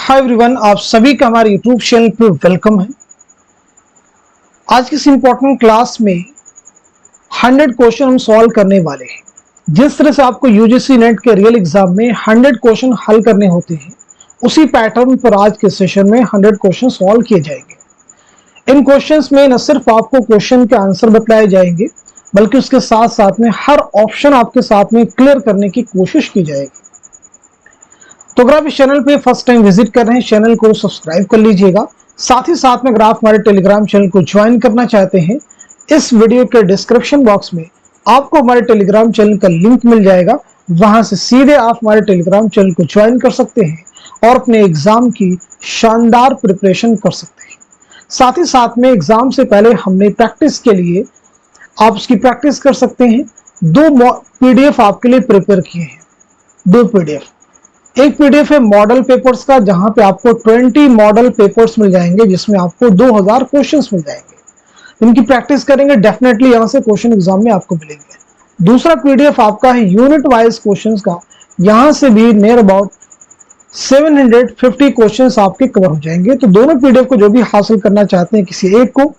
Hi everyone, आप सभी का हमारे यूट्यूब चैनल पे वेलकम है। आज की इस इम्पोर्टेंट क्लास में 100 क्वेश्चन हम सॉल्व करने वाले हैं। जिस तरह से आपको यूजीसी नेट के रियल एग्जाम में 100 क्वेश्चन हल करने होते हैं, उसी पैटर्न पर आज के सेशन में 100 क्वेश्चन सॉल्व किए जाएंगे। इन क्वेश्चंस में न सिर्फ आपको क्वेश्चन के आंसर बताए जाएंगे, बल्कि उसके साथ साथ में हर ऑप्शन आपके साथ में क्लियर करने की कोशिश की जाएगी। तो अगर आप इस चैनल पे फर्स्ट टाइम विजिट कर रहे हैं, चैनल को सब्सक्राइब कर लीजिएगा। साथ ही साथ में अगर आप हमारे टेलीग्राम चैनल को ज्वाइन करना चाहते हैं, इस वीडियो के डिस्क्रिप्शन बॉक्स में आपको हमारे टेलीग्राम चैनल का लिंक मिल जाएगा। वहां से सीधे आप हमारे टेलीग्राम चैनल को ज्वाइन कर सकते हैं और अपने एग्जाम की शानदार प्रिपरेशन कर सकते हैं। साथ ही साथ में एग्जाम से पहले हमने प्रैक्टिस के लिए आप उसकी प्रैक्टिस कर सकते हैं। 2 पीडीएफ आपके लिए प्रिपेयर किए हैं। 2 पीडीएफ, एक पीडीएफ है मॉडल पेपर्स का, जहां पे आपको 20 मॉडल पेपर्स मिल जाएंगे, जिसमें आपको 2000 क्वेश्चंस मिल जाएंगे। इनकी प्रैक्टिस करेंगे, डेफिनेटली यहां से क्वेश्चन एग्जाम में आपको मिलेंगे। दूसरा पीडीएफ आपका है यूनिट वाइज क्वेश्चंस का, यहां से भी नियर अबाउट 750 क्वेश्चंस आपके कवर हो जाएंगे। तो दोनों पीडीएफ को जो भी हासिल करना चाहते हैं किसी एक को,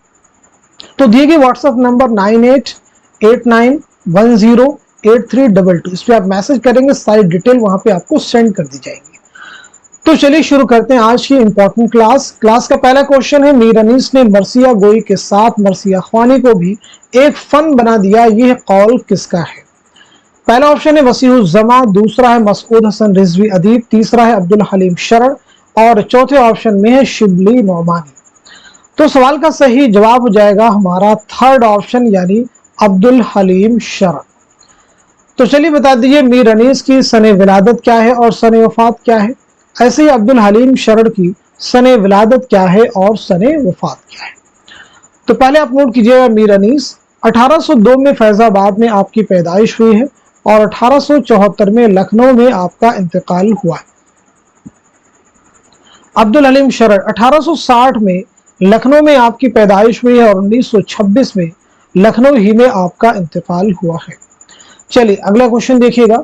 तो दिए गए व्हाट्सएप नंबर 9889108322, इस पे आप मैसेज करेंगे, सारी डिटेल वहां पे आपको सेंड कर दी जाएगी। तो चलिए शुरू करते हैं आज की इंपॉर्टेंट क्लास का पहला क्वेश्चन है, मीर अनीस ने मरसिया गोई के साथ मरसिया ख्वानी को भी एक फन बना दिया, यह कौल किसका है? पहला ऑप्शन है वसीहुज़्ज़मा, दूसरा है मसऊद हसन रिजवी अदीब, तीसरा है अब्दुल हलीम शरण और चौथे ऑप्शन में है शिबली नौमानी। तो सवाल का सही जवाब हो जाएगा हमारा थर्ड ऑप्शन, यानी अब्दुल हलीम शरण। तो चलिए बता दीजिए मीर अनीस की सने विलादत क्या है और सने वफात क्या है। ऐसे ही अब्दुल हलीम शरण की सने विलादत क्या है और सने वफात क्या है। तो पहले आप नोट कीजिएगा, मीर अनीस 1802 में फैजाबाद में आपकी पैदाइश हुई है और 1874 में लखनऊ में आपका इंतकाल हुआ है। अब्दुल हलीम शरण 1860 में लखनऊ में आपकी पैदाइश हुई है और 1926 में लखनऊ ही में आपका इंतकाल हुआ है। चलिए अगला क्वेश्चन देखिएगा,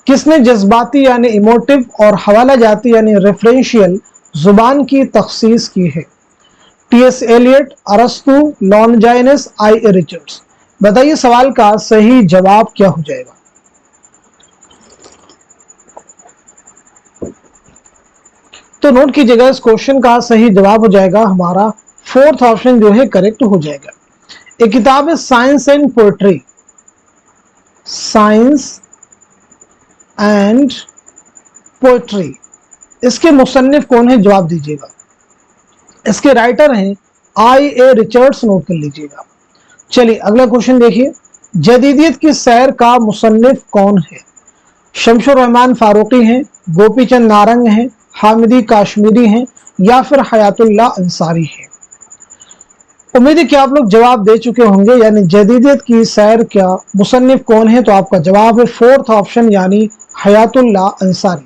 किसने जज्बाती यानी इमोटिव और हवाला जाती यानी रेफरेंशियल जुबान की तखसीस की है? टी.एस. एलियट, अरस्तु, लॉन्जाइनस, आई. रिचर्ड्स। बताइए सवाल का सही जवाब क्या हो जाएगा? तो नोट कीजिएगा, इस क्वेश्चन का सही जवाब हो जाएगा हमारा फोर्थ ऑप्शन जो है करेक्ट हो जाएगा। एक किताब है science and poetry, science and poetry, इसके मुसन्निफ कौन है? जवाब दीजिएगा। इसके राइटर हैं आई. ए. रिचर्ड्स, नोट कर लीजिएगा। चलिए अगला क्वेश्चन देखिए, जदीदियत की सैर का मुसन्निफ कौन है? शमशुर रहमान फारूकी हैं, गोपी चंद नारंग हैं, हामिदी काश्मीरी हैं या फिर हयातुल्लाह अंसारी हैं। उम्मीद है कि आप लोग जवाब दे चुके होंगे, यानी जदीदियत की सैर का मुसन्निफ कौन है? तो आपका जवाब है फोर्थ ऑप्शन, यानी हयातुल्लाह अंसारी।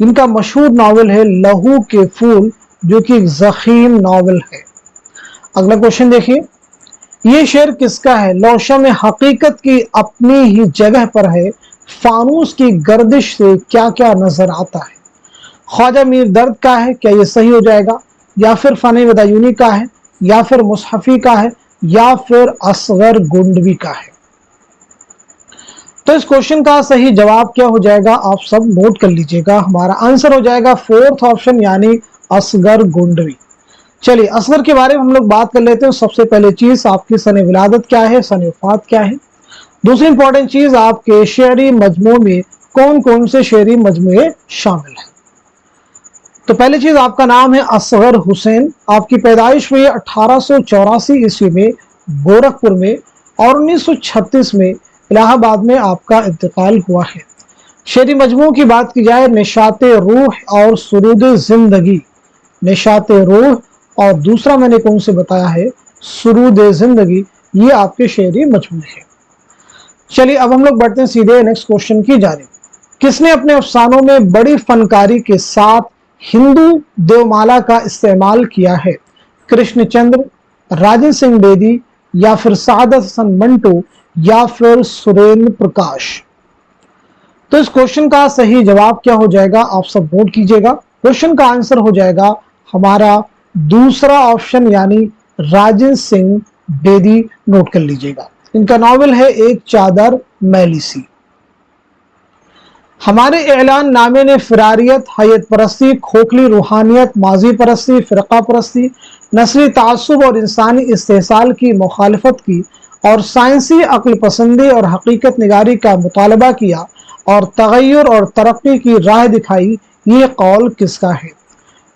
इनका मशहूर नावल है लहू के फूल, जो कि एक ज़ख़ीम नावल है। अगला क्वेश्चन देखिए, ये शेर किसका है? लौशम हकीकत की अपनी ही जगह पर है, फानूस की गर्दिश से क्या क्या नजर आता है। ख्वाजा मीर दर्द का है, क्या ये सही हो जाएगा? या फिर फन बदायूनी का है, या फिर मुसहफी का है, या फिर असगर गुंडवी का है। तो इस क्वेश्चन का सही जवाब क्या हो जाएगा? आप सब नोट कर लीजिएगा। हमारा आंसर हो जाएगा फोर्थ ऑप्शन, यानी असगर गुंडवी। चलिए असगर के बारे में हम लोग बात कर लेते हैं। सबसे पहले चीज आपकी सने विलादत क्या है, सने वफात क्या है। दूसरी इंपॉर्टेंट चीज, आपके शेरी मजमू में कौन कौन से शेरी मजमूए शामिल हैं। तो पहली चीज आपका नाम है असगर हुसैन, आपकी पैदाइश हुई है 1884 ईस्वी में गोरखपुर में और 1936 में इलाहाबाद में आपका इंतकाल हुआ है। शेरी मजमू की बात की जाए, निशाते रूह और सुरूद जिंदगी, निशाते रूह और दूसरा मैंने कौन से बताया है, सुरूद जिंदगी, ये आपके शेरी मजमू है। चलिए अब हम लोग बढ़ते हैं सीधे नेक्स्ट क्वेश्चन की जानिब। किसने अपने अफसानों में बड़ी फनकारी के साथ हिंदू देवमाला का इस्तेमाल किया है? कृष्णचंद्र, राजन सिंह बेदी या फिर सादत हसन मंटो या फिर सुरेंद्र प्रकाश। तो इस क्वेश्चन का सही जवाब क्या हो जाएगा? आप सब नोट कीजिएगा। क्वेश्चन का आंसर हो जाएगा हमारा दूसरा ऑप्शन यानी राजेंद्र सिंह बेदी। नोट कर लीजिएगा, इनका नॉवेल है एक चादर मैली सी। हमारे ऐलान नामे ने फिरारियत, हैयत परस्ती, खोखली रूहानियत, माजी परस्ती, फ़िरका परस्ती, नस्ली तासुब और इंसानी इस्तेसाल की मुखालफत की और साइंसी अक्ल पसंदी और हकीकत निगारी का मुतालबा किया और तगय्युर और तरक्की की राह दिखाई। ये कौल किसका है?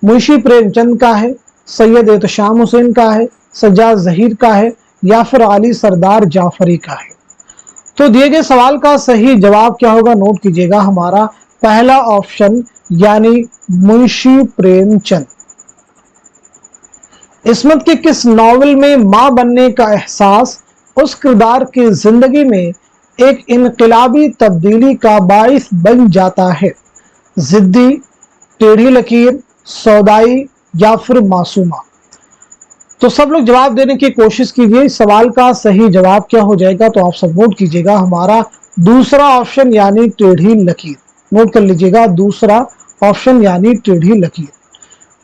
मुंशी प्रेमचंद का है, सैयद एहतशाम हुसैन का है, सज्जाद ज़हीर का है या फिर अली सरदार जाफरी का है? तो दिए गए सवाल का सही जवाब क्या होगा? नोट कीजिएगा, हमारा पहला ऑप्शन यानी मुंशी प्रेमचंद। इस्मत के किस नॉवेल में मां बनने का एहसास उस किरदार की जिंदगी में एक इनकलाबी तब्दीली का बाइस बन जाता है? जिद्दी, टेढ़ी लकीर, सौदाई या फिर मासूमा? तो सब लोग जवाब देने की कोशिश कीजिए। इस सवाल का सही जवाब क्या हो जाएगा? तो आप सब नोट कीजिएगा, हमारा दूसरा ऑप्शन यानी टेढ़ी लकीर। नोट कर लीजिएगा, दूसरा ऑप्शन यानी टेढ़ी लकीर।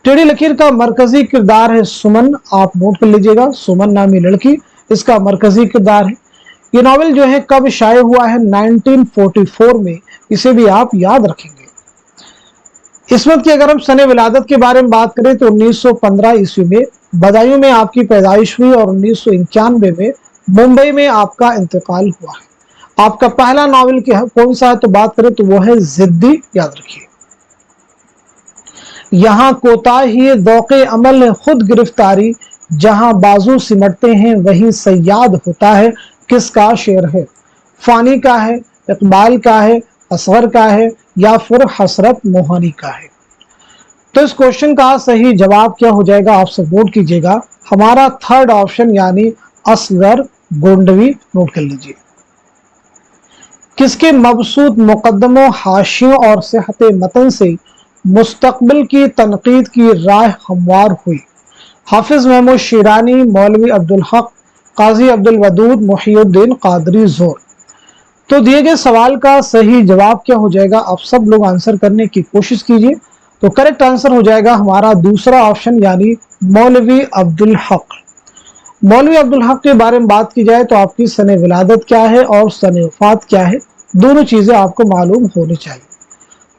टेढ़ी लकीर का मरकजी किरदार है सुमन। आप नोट कर लीजिएगा, सुमन नामी लड़की इसका मरकजी किरदार है। ये नॉवेल जो है कब शाये हुआ है? 1944 में। इसे भी आप याद रखेंगे। इस्मत की अगर हम सने विलादत के बारे में बात करें तो 1915 ईस्वी में बदायूं में आपकी पैदाइश हुई और 1991 में मुंबई में आपका इंतकाल हुआ है। आपका पहला नॉवेल कौन सा है? तो बात करें तो वो है जिद्दी। याद रखिए, यहाँ कोताही ज़ौक़े अमल ने खुद गिरफ्तारी, जहां बाजू सिमटते हैं वहीं सयाद होता है। किसका शेर है? फानी का है, इकबाल का है, असगर का है या फिर हसरत मोहानी का है? तो इस क्वेश्चन का सही जवाब क्या हो जाएगा? आप सब नोट कीजिएगा, हमारा थर्ड ऑप्शन यानी असगर गोंडवी। नोट कर लीजिए। किसके मबसूत मुकदमों, हाशियों और सेहत मतन से मुस्तकबिल की तनकीद की राह हमवार हुई? हाफिज महमूद शिरानी, मौलवी अब्दुल हक, काजी अब्दुल वदूद, मुहियुद्दीन कादरी जोर? तो दिए गए सवाल का सही जवाब क्या हो जाएगा? आप सब लोग आंसर करने की कोशिश कीजिए। तो करेक्ट आंसर हो जाएगा हमारा दूसरा ऑप्शन यानी मौलवी अब्दुल हक। मौलवी अब्दुल हक के बारे में बात की जाए तो आपकी सने विलादत क्या है और सने वफात क्या है, दोनों चीजें आपको मालूम होनी चाहिए।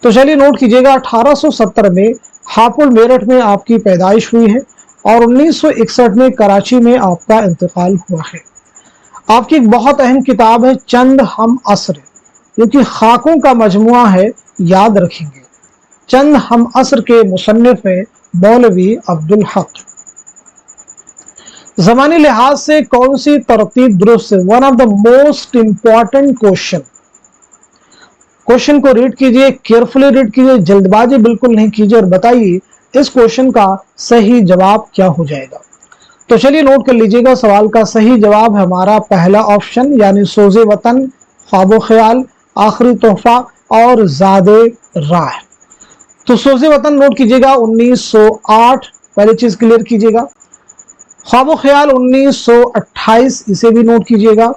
तो चलिए नोट कीजिएगा, 1870 में हापुड़ मेरठ में आपकी पैदाइश हुई है और 1961 में कराची में आपका इंतकाल हुआ है। आपकी एक बहुत अहम किताब है चंद हम असर, जो कि खाकों का मजमुआ है। याद रखेंगे, चंद हम असर के मुसन्निफ है मौलवी अब्दुल हक। ज़मानी लिहाज से कौन सी तरतीब दुरुस्त है? One of the most important question. Question को रीड कीजिए, केयरफुली रीड कीजिए, जल्दबाजी बिल्कुल नहीं ख्वाबों और बताइए इस क्वेश्चन का सही जवाब क्या हो जाएगा। तो चलिए नोट कर लीजिएगा, सवाल का सही जवाब है हमारा पहला ऑप्शन यानी सोज़े वतन, ख्वाबो ख्याल, आखिरी तोहफा और ज़ादे राह। तो सोज़े वतन नोट कीजिएगा 1908, पहली चीज क्लियर कीजिएगा। ख्वाबो ख्याल 1928, इसे भी नोट कीजिएगा।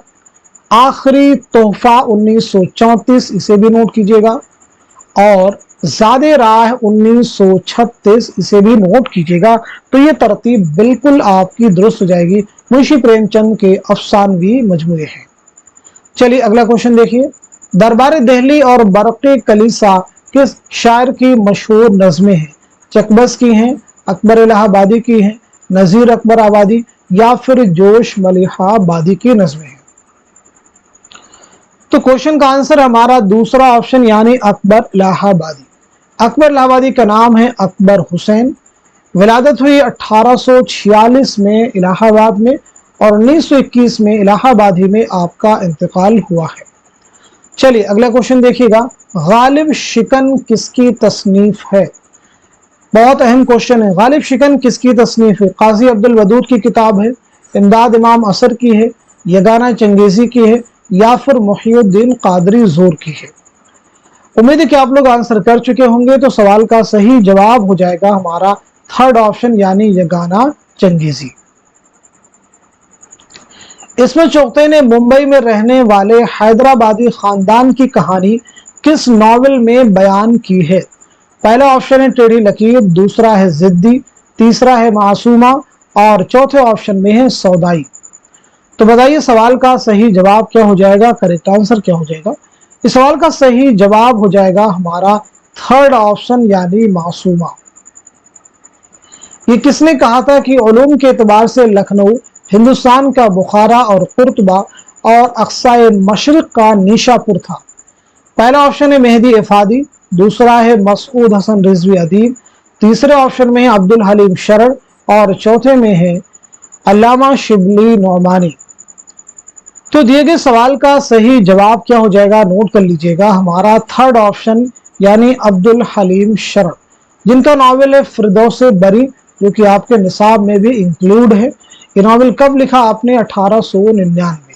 आखिरी तोहफा 1934, इसे भी नोट कीजिएगा। और ज़ादे राह 1936, इसे भी नोट कीजिएगा। तो ये तरतीब बिल्कुल आपकी दुरुस्त हो जाएगी, मुंशी प्रेमचंद के अफसानवी मजमूए हैं। चलिए अगला क्वेश्चन देखिए, दरबार दिल्ली और बरक़े कलीसा किस शायर की मशहूर नज़में हैं? चकबस की हैं, अकबर इलाहाबादी की हैं, नज़ीर अकबर आबादी या फिर जोश मलिहाबादी की नज़में हैं? तो क्वेश्चन का आंसर हमारा दूसरा ऑप्शन यानी अकबर इलाहाबादी। अकबर इलाहाबादी का नाम है अकबर हुसैन। विलादत हुई 1846 में इलाहाबाद में और 1921 में इलाहाबादी में आपका इंतकाल हुआ है। चलिए अगला क्वेश्चन देखिएगा, गालिब शिकन किसकी तसनीफ है? बहुत अहम क्वेश्चन है। गालिब शिकन किसकी तसनीफ है? काजी अब्दुल वदूद की किताब है, इमदाद इमाम असर की है, यगाना चंगेजी की है या फिर मुहियुद्दीन कादरी जोर की है? उम्मीद है कि आप लोग आंसर कर चुके होंगे। तो सवाल का सही जवाब हो जाएगा हमारा थर्ड ऑप्शन यानी यगाना चंगेजी। इसमें चौकते ने मुंबई में रहने वाले हैदराबादी खानदान की कहानी किस नॉवेल में बयान की है? पहला ऑप्शन है टेढ़ी लकीर, दूसरा है जिद्दी, तीसरा है मासूमा और चौथे ऑप्शन में है सौदाई। तो बताइए सवाल का सही जवाब क्या हो जाएगा, करेक्ट आंसर क्या हो जाएगा। इस सवाल का सही जवाब हो जाएगा हमारा थर्ड ऑप्शन यानी मासूमा। ये किसने कहा था कि उलूम के एतबार से लखनऊ हिंदुस्तान का बुखारा और कुर्तबा और अक्साए मशरिक का निशापुर था। पहला ऑप्शन है मेहदी इफादी, दूसरा है मसूद हसन रिजवी अदीब, तीसरे ऑप्शन में है अब्दुल हलीम शरण और चौथे में है अल्लामा शिबली नौमानी। तो दिए गए सवाल का सही जवाब क्या हो जाएगा, नोट कर लीजिएगा, हमारा थर्ड ऑप्शन यानी अब्दुल हलीम शरण, जिनका नावल है फिरदौस बरी, जो कि आपके निसाब में भी इंक्लूड है। ये नावल कब लिखा आपने, 1899।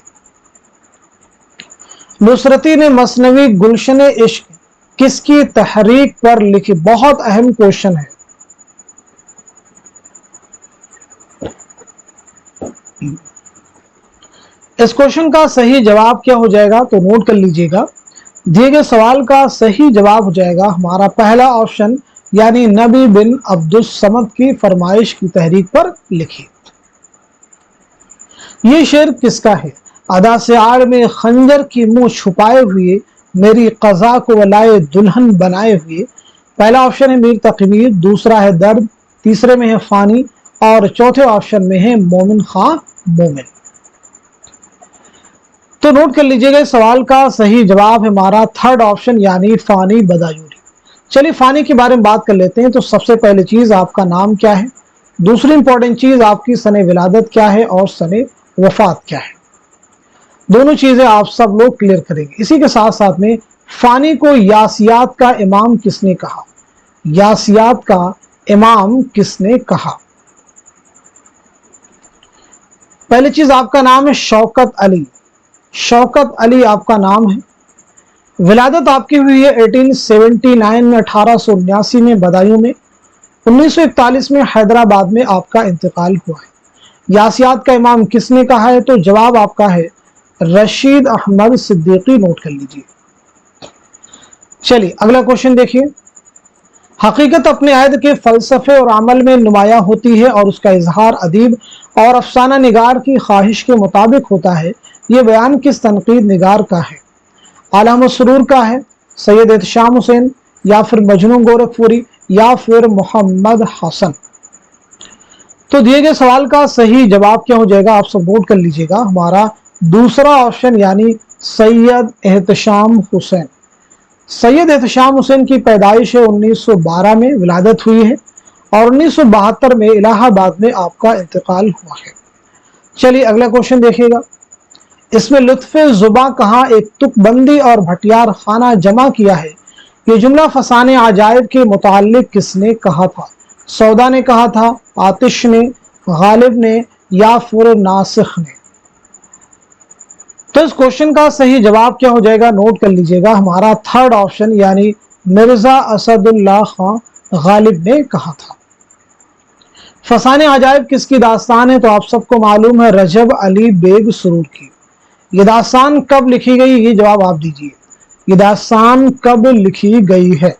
नुसरती ने मसनवी गुलशन इश्क किसकी तहरीक पर लिखी, बहुत अहम क्वेश्चन है। इस क्वेश्चन का सही जवाब क्या हो जाएगा, तो नोट कर लीजिएगा, दिए गए सवाल का सही जवाब हो जाएगा हमारा पहला ऑप्शन यानी नबी बिन अब्दुस समद की फरमाइश की तहरीक पर लिखी। ये शेर किसका है, अदा से आड़ में खंजर की मुंह छुपाए हुए मेरी कज़ा को वलाए दुल्हन बनाए हुए। पहला ऑप्शन है मीर तकमीर, दूसरा है दर्द, तीसरे में है फानी और चौथे ऑप्शन में है मोमिन खां मोमिन। तो नोट कर लीजिएगा सवाल का सही जवाब है हमारा थर्ड ऑप्शन यानी फानी बदायूरी। चलिए फानी के बारे में बात कर लेते हैं। तो सबसे पहली चीज आपका नाम क्या है, दूसरी इंपॉर्टेंट चीज आपकी सने विलादत क्या है और सने वफात क्या है। दोनों चीजें आप सब लोग क्लियर करेंगे। इसी के साथ साथ में फानी को यासियात का इमाम किसने कहा, यासियात का इमाम किसने कहा। पहली चीज आपका नाम है शौकत अली, शौकत अली आपका नाम है। विलादत आपकी हुई है 1879 में, 1879 में बदायूं में, 1941 में हैदराबाद में आपका इंतकाल हुआ है। यासियात का इमाम किसने कहा है, तो जवाब आपका है रशीद अहमद सिद्दीकी, नोट कर लीजिए। चलिए अगला क्वेश्चन देखिए। हकीकत अपने अहद के फलसफे और अमल में नुमाया होती है और उसका इजहार अदीब और अफसाना निगार की ख्वाहिश के मुताबिक होता है। ये बयान किस तनकीद निगार का है, आला मसरूर का है, सैयद एहतशाम हुसैन या फिर मजनू गोरखपुरी या फिर मोहम्मद हसन। तो दिए गए सवाल का सही जवाब क्या हो जाएगा, आप सब नोट कर लीजिएगा, हमारा दूसरा ऑप्शन यानी सैयद एहतशाम हुसैन। सैयद एहतशाम हुसैन की पैदाइश 1912 में, विलादत हुई है और 1972 में इलाहाबाद में आपका इंतकाल हुआ है। चलिए अगला क्वेश्चन देखिएगा। इसमें लुत्फ़े ज़ुबां कहाँ एक तुकबंदी और भटियार खाना जमा किया है, ये जुमला फसाने अजायब के मुताल्लिक किसने कहा था। सौदा ने कहा था, आतिश ने, गालिब ने या फिर नासिख ने। तो इस क्वेश्चन का सही जवाब क्या हो जाएगा, नोट कर लीजिएगा, हमारा थर्ड ऑप्शन यानी मिर्जा असदुल्लाह खां गालिब ने कहा था। फसाने अजायब किसकी दास्तान है, तो आप सबको मालूम है रजब अली बेग सुरूर की। ये दास्तान कब लिखी गई, ये जवाब आप दीजिए, ये दास्तान कब लिखी गई है।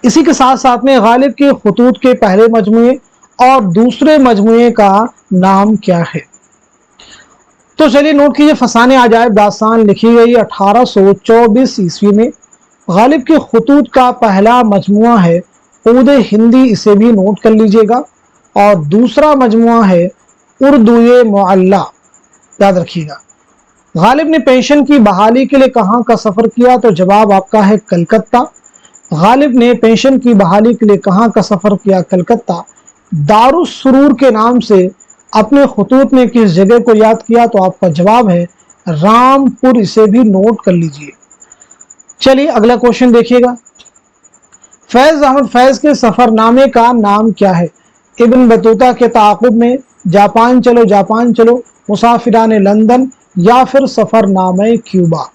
इसी के साथ साथ में गालिब के खुतूत के पहले मजमुए और दूसरे मजमुए का नाम क्या है। तो चलिए नोट कीजिए, फसाने अजायब दास्तान लिखी गई 1824 ईस्वी में। गालिब के खुतूत का पहला मजमुआ है उर्द हिंदी, इसे भी नोट कर लीजिएगा, और दूसरा मजमुआ है उर्दू मुअल्ला, याद रखिएगा। गालिब ने पेंशन की बहाली के लिए कहाँ का सफर किया, तो जवाब आपका है कलकत्ता। गालिब ने पेंशन की बहाली के लिए कहाँ का सफर किया, कलकत्ता। दारुस सुरूर के नाम से अपने खुतूत में किस जगह को याद किया, तो आपका जवाब है रामपुर, इसे भी नोट कर लीजिए। चलिए अगला क्वेश्चन देखिएगा। फैज अहमद फैज के सफरनामे का नाम क्या है। इब्न बतूता के ताक़ुब में, जापान चलो जापान चलो, मुसाफिरान लंदन या फिर सफरनामे क्यूबा।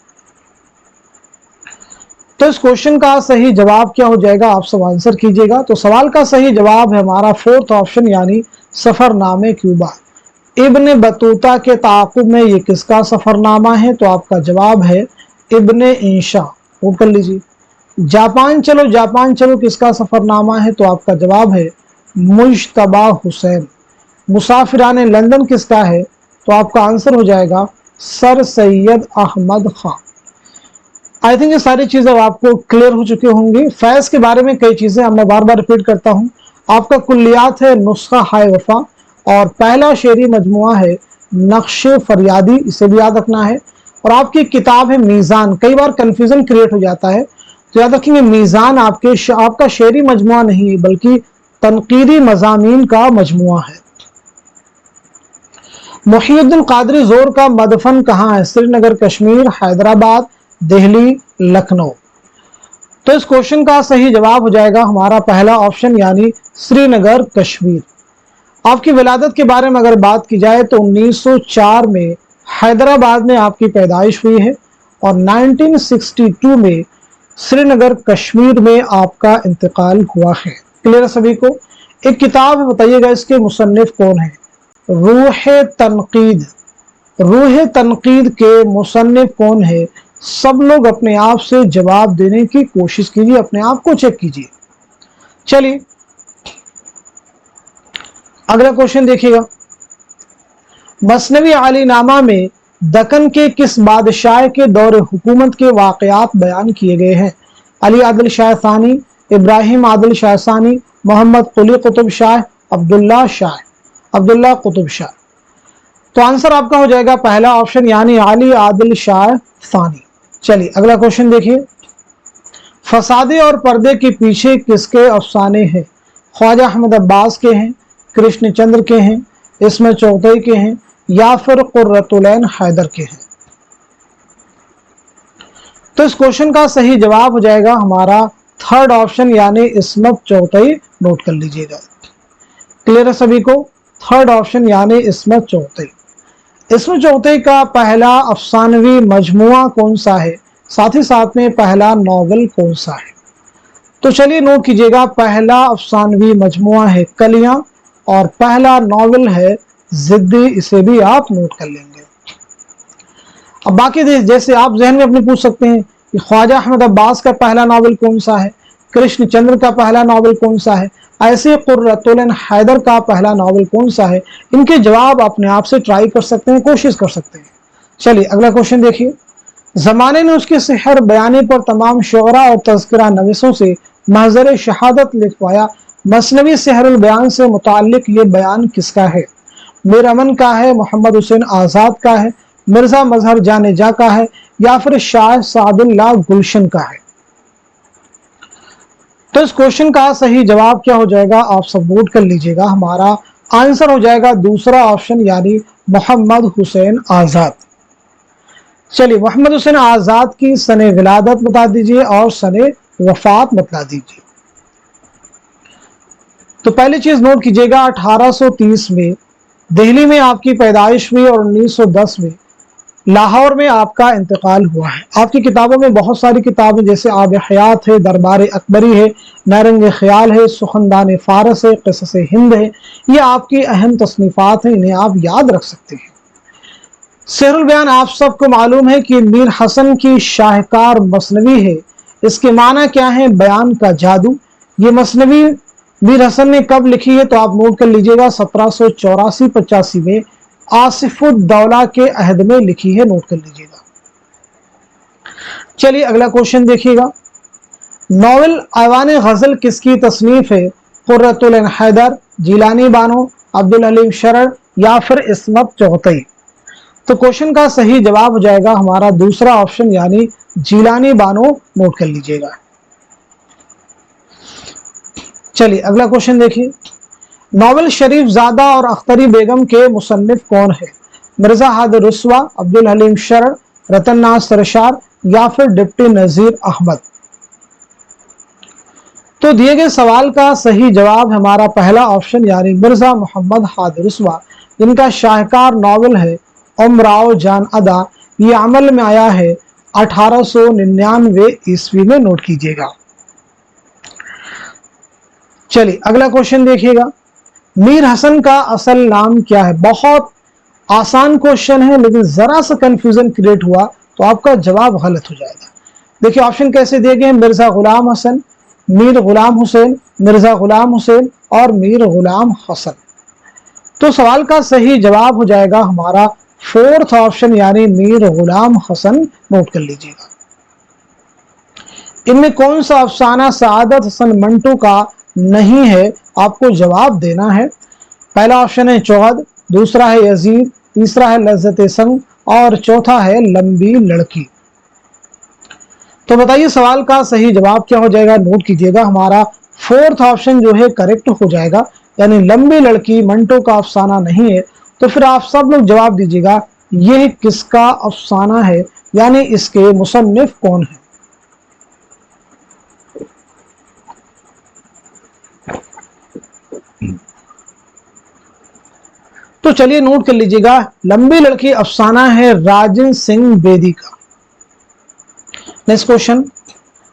तो इस क्वेश्चन का सही जवाब क्या हो जाएगा, आप सब आंसर कीजिएगा। तो सवाल का सही जवाब है हमारा फोर्थ ऑप्शन यानी सफरनामे क्यूबा। इब्न बतूता के ताक़ुब में ये किसका सफरनामा है, तो आपका जवाब है इब्न इंशा, नोट कर लीजिए। जापान चलो जापान चलो किसका सफरनामा है? तो आपका जवाब है मुज्तबा हुसैन। मुसाफिराने लंदन किसका है? तो आपका आंसर हो जाएगा sir Syed Ahmed Khan. I think ये सारी चीजें अब आपको क्लियर हो चुकी होंगी। फैज के बारे में कई चीजें मैं बार बार रिपीट करता हूं। आपका कुल्लियात है नुस्खा हाय वफा, और पहला शेरी मजमुआ है नक्शे फरियादी, इसे भी याद रखना है। और आपकी किताब है मीज़ान। कई बार कंफ्यूजन क्रिएट हो जाता है, तो याद रखेंगे मीज़ान आपका शेरी मजमुआ नहीं है, बल्कि तनकीदी मज़ामीन का मजमुआ है। मुहीउद्दीन कादरी ज़ोर का मदफन कहाँ है? श्रीनगर कश्मीर, हैदराबाद, दिल्ली, लखनऊ। तो इस क्वेश्चन का सही जवाब हो जाएगा हमारा पहला ऑप्शन यानी श्रीनगर कश्मीर। आपकी विलादत के बारे में अगर बात की जाए तो 1904 में हैदराबाद में आपकी पैदाइश हुई है और 1962 में श्रीनगर कश्मीर में आपका इंतकाल हुआ है। क्लियर है सभी को? एक किताब बताइएगा इसके मुसन्निफ कौन है? रूह तनकीद। रूह तनकीद के मुसन्निफ कौन है? सब लोग अपने आप से जवाब देने की कोशिश कीजिए, अपने आप को चेक कीजिए। चलिए अगला क्वेश्चन देखिएगा। मसनवी आलीनामा में दक्कन के किस बादशाह के दौर हुकूमत के वाकयात बयान किए गए हैं? अली आदिल शाह सानी, इब्राहिम आदिल शाह सानी, मोहम्मद कुली कुतुब शाह, अब्दुल्ला कुतुब शाह। तो आंसर आपका हो जाएगा पहला ऑप्शन यानी अली आदिल शाह सानी। चलिए अगला क्वेश्चन देखिए। फसादे और पर्दे के पीछे किसके अफसाने हैं? ख्वाजा अहमद अब्बास के हैं, कृष्णचंद्र के हैं, इसमें चौधरी के हैं, या फिर कुर्रतुलैन हैदर के हैं? तो इस क्वेश्चन का सही जवाब हो जाएगा हमारा थर्ड ऑप्शन यानी इसमत चौथई। नोट कर लीजिएगा। क्लियर है सभी को? थर्ड ऑप्शन यानी इसमत चौथई। इसमें चौथई का पहला अफसानवी मजमुआ कौन सा है? साथ ही साथ में पहला नॉवल कौन सा है? तो चलिए नोट कीजिएगा। पहला अफसानवी मजमुआ है कलियां और पहला नॉवल है जिद्दी, इसे भी आप नोट कर लेंगे। अब बाकी जैसे आप जहन में अपने पूछ सकते हैं कि ख्वाजा अहमद अब्बास का पहला नॉवल कौन सा है, कृष्णचंद्र का पहला नॉवल कौन सा है, ऐसे कुर्रतुलैन हैदर का पहला नॉवल कौन सा है, इनके जवाब अपने आप से ट्राई कर सकते हैं, कोशिश कर सकते हैं। चलिए अगला क्वेश्चन देखिए। जमाने ने उसके सिहर बयानी पर तमाम शुअरा और तज़किरा नवीसों से महज़र शहादत लिखवाया। मसनवी सिहरुल बयान से मुताल्लिक ये बयान किसका है? मीर अमन का है, मोहम्मद हुसैन आज़ाद का है, मिर्जा मजहर जानेजा का है, या फिर शाह सादुल्लाह गुलशन का है? तो इस क्वेश्चन का सही जवाब क्या हो जाएगा? आप सब नोट कर लीजिएगा। हमारा आंसर हो जाएगा दूसरा ऑप्शन यानी मोहम्मद हुसैन आज़ाद। चलिए मोहम्मद हुसैन आज़ाद की सने विलादत बता दीजिए और सने वफात बता दीजिए। तो पहली चीज नोट कीजिएगा, 1830 में दिल्ली में आपकी पैदाइश हुई और 1910 में लाहौर में आपका इंतकाल हुआ है। आपकी किताबों में बहुत सारी किताबें जैसे आब हयात है, दरबार अकबरी है, नारंग ख्याल है, सुखनदान फारस है, क़िसस हिंद है, ये आपकी अहम तसनीफात हैं, इन्हें आप याद रख सकते हैं। सिहरुल बयान आप सबको मालूम है कि मीर हसन की शाहकार मसनवी है। इसके माना क्या है? बयान का जादू। ये मसनवी मीर हसन ने कब लिखी है? तो आप नोट कर लीजिएगा 1784-85 में आसिफुद्दौला के अहद में लिखी है। नोट कर लीजिएगा। चलिए अगला क्वेश्चन देखिएगा। नॉवल ऐवान गजल किसकी तसनीफ है? कुर्रतुलैन हैदर, जिलानी बानो, अब्दुल हलीम शरर, या फिर इसमत चौथई? तो क्वेश्चन का सही जवाब हो जाएगा हमारा दूसरा ऑप्शन यानी जिलानी बानो। नोट कर लीजिएगा। चलिए अगला क्वेश्चन देखिए। नॉवल शरीफ ज़ादा और अख्तरी बेगम के मुसन्निफ कौन है? मिर्जा हादिर रुस्वा, अब्दुल हलीम शरर, रतन नाज सरशार, या फिर डिप्टी नजीर अहमद? तो दिए गए सवाल का सही जवाब हमारा पहला ऑप्शन यानी मिर्जा मोहम्मद हादिर रुस्वा, जिनका शाहकार नॉवल है उमराव जान अदा। ये अमल में आया है 1899 ईस्वी में। नोट कीजिएगा। चलिए अगला क्वेश्चन देखिएगा। मीर हसन का असल नाम क्या है? बहुत आसान क्वेश्चन है, लेकिन जरा सा कंफ्यूजन क्रिएट हुआ तो आपका जवाब गलत हो जाएगा। देखिए ऑप्शन कैसे दिए गए हैं, मिर्जा गुलाम हसन, मीर गुलाम हुसैन, मिर्जा गुलाम हुसैन और मीर गुलाम हसन। तो सवाल का सही जवाब हो जाएगा हमारा फोर्थ ऑप्शन यानी मीर गुलाम हसन। नोट कर लीजिएगा। इनमें कौन सा अफसाना सआदत हसन मंटू का नहीं है, आपको जवाब देना है। पहला ऑप्शन है चौहद, दूसरा है यजीद, तीसरा है लज्जत संग और चौथा है लंबी लड़की। तो बताइए सवाल का सही जवाब क्या हो जाएगा, नोट कीजिएगा। हमारा फोर्थ ऑप्शन जो है करेक्ट हो जाएगा, यानी लंबी लड़की मंटो का अफसाना नहीं है। तो फिर आप सब लोग जवाब दीजिएगा यह किसका अफसाना है, यानी इसके मुसन्निफ कौन है। तो चलिए नोट कर लीजिएगा, लंबी लड़की अफसाना है राजन सिंह बेदी का। नेक्स्ट क्वेश्चन,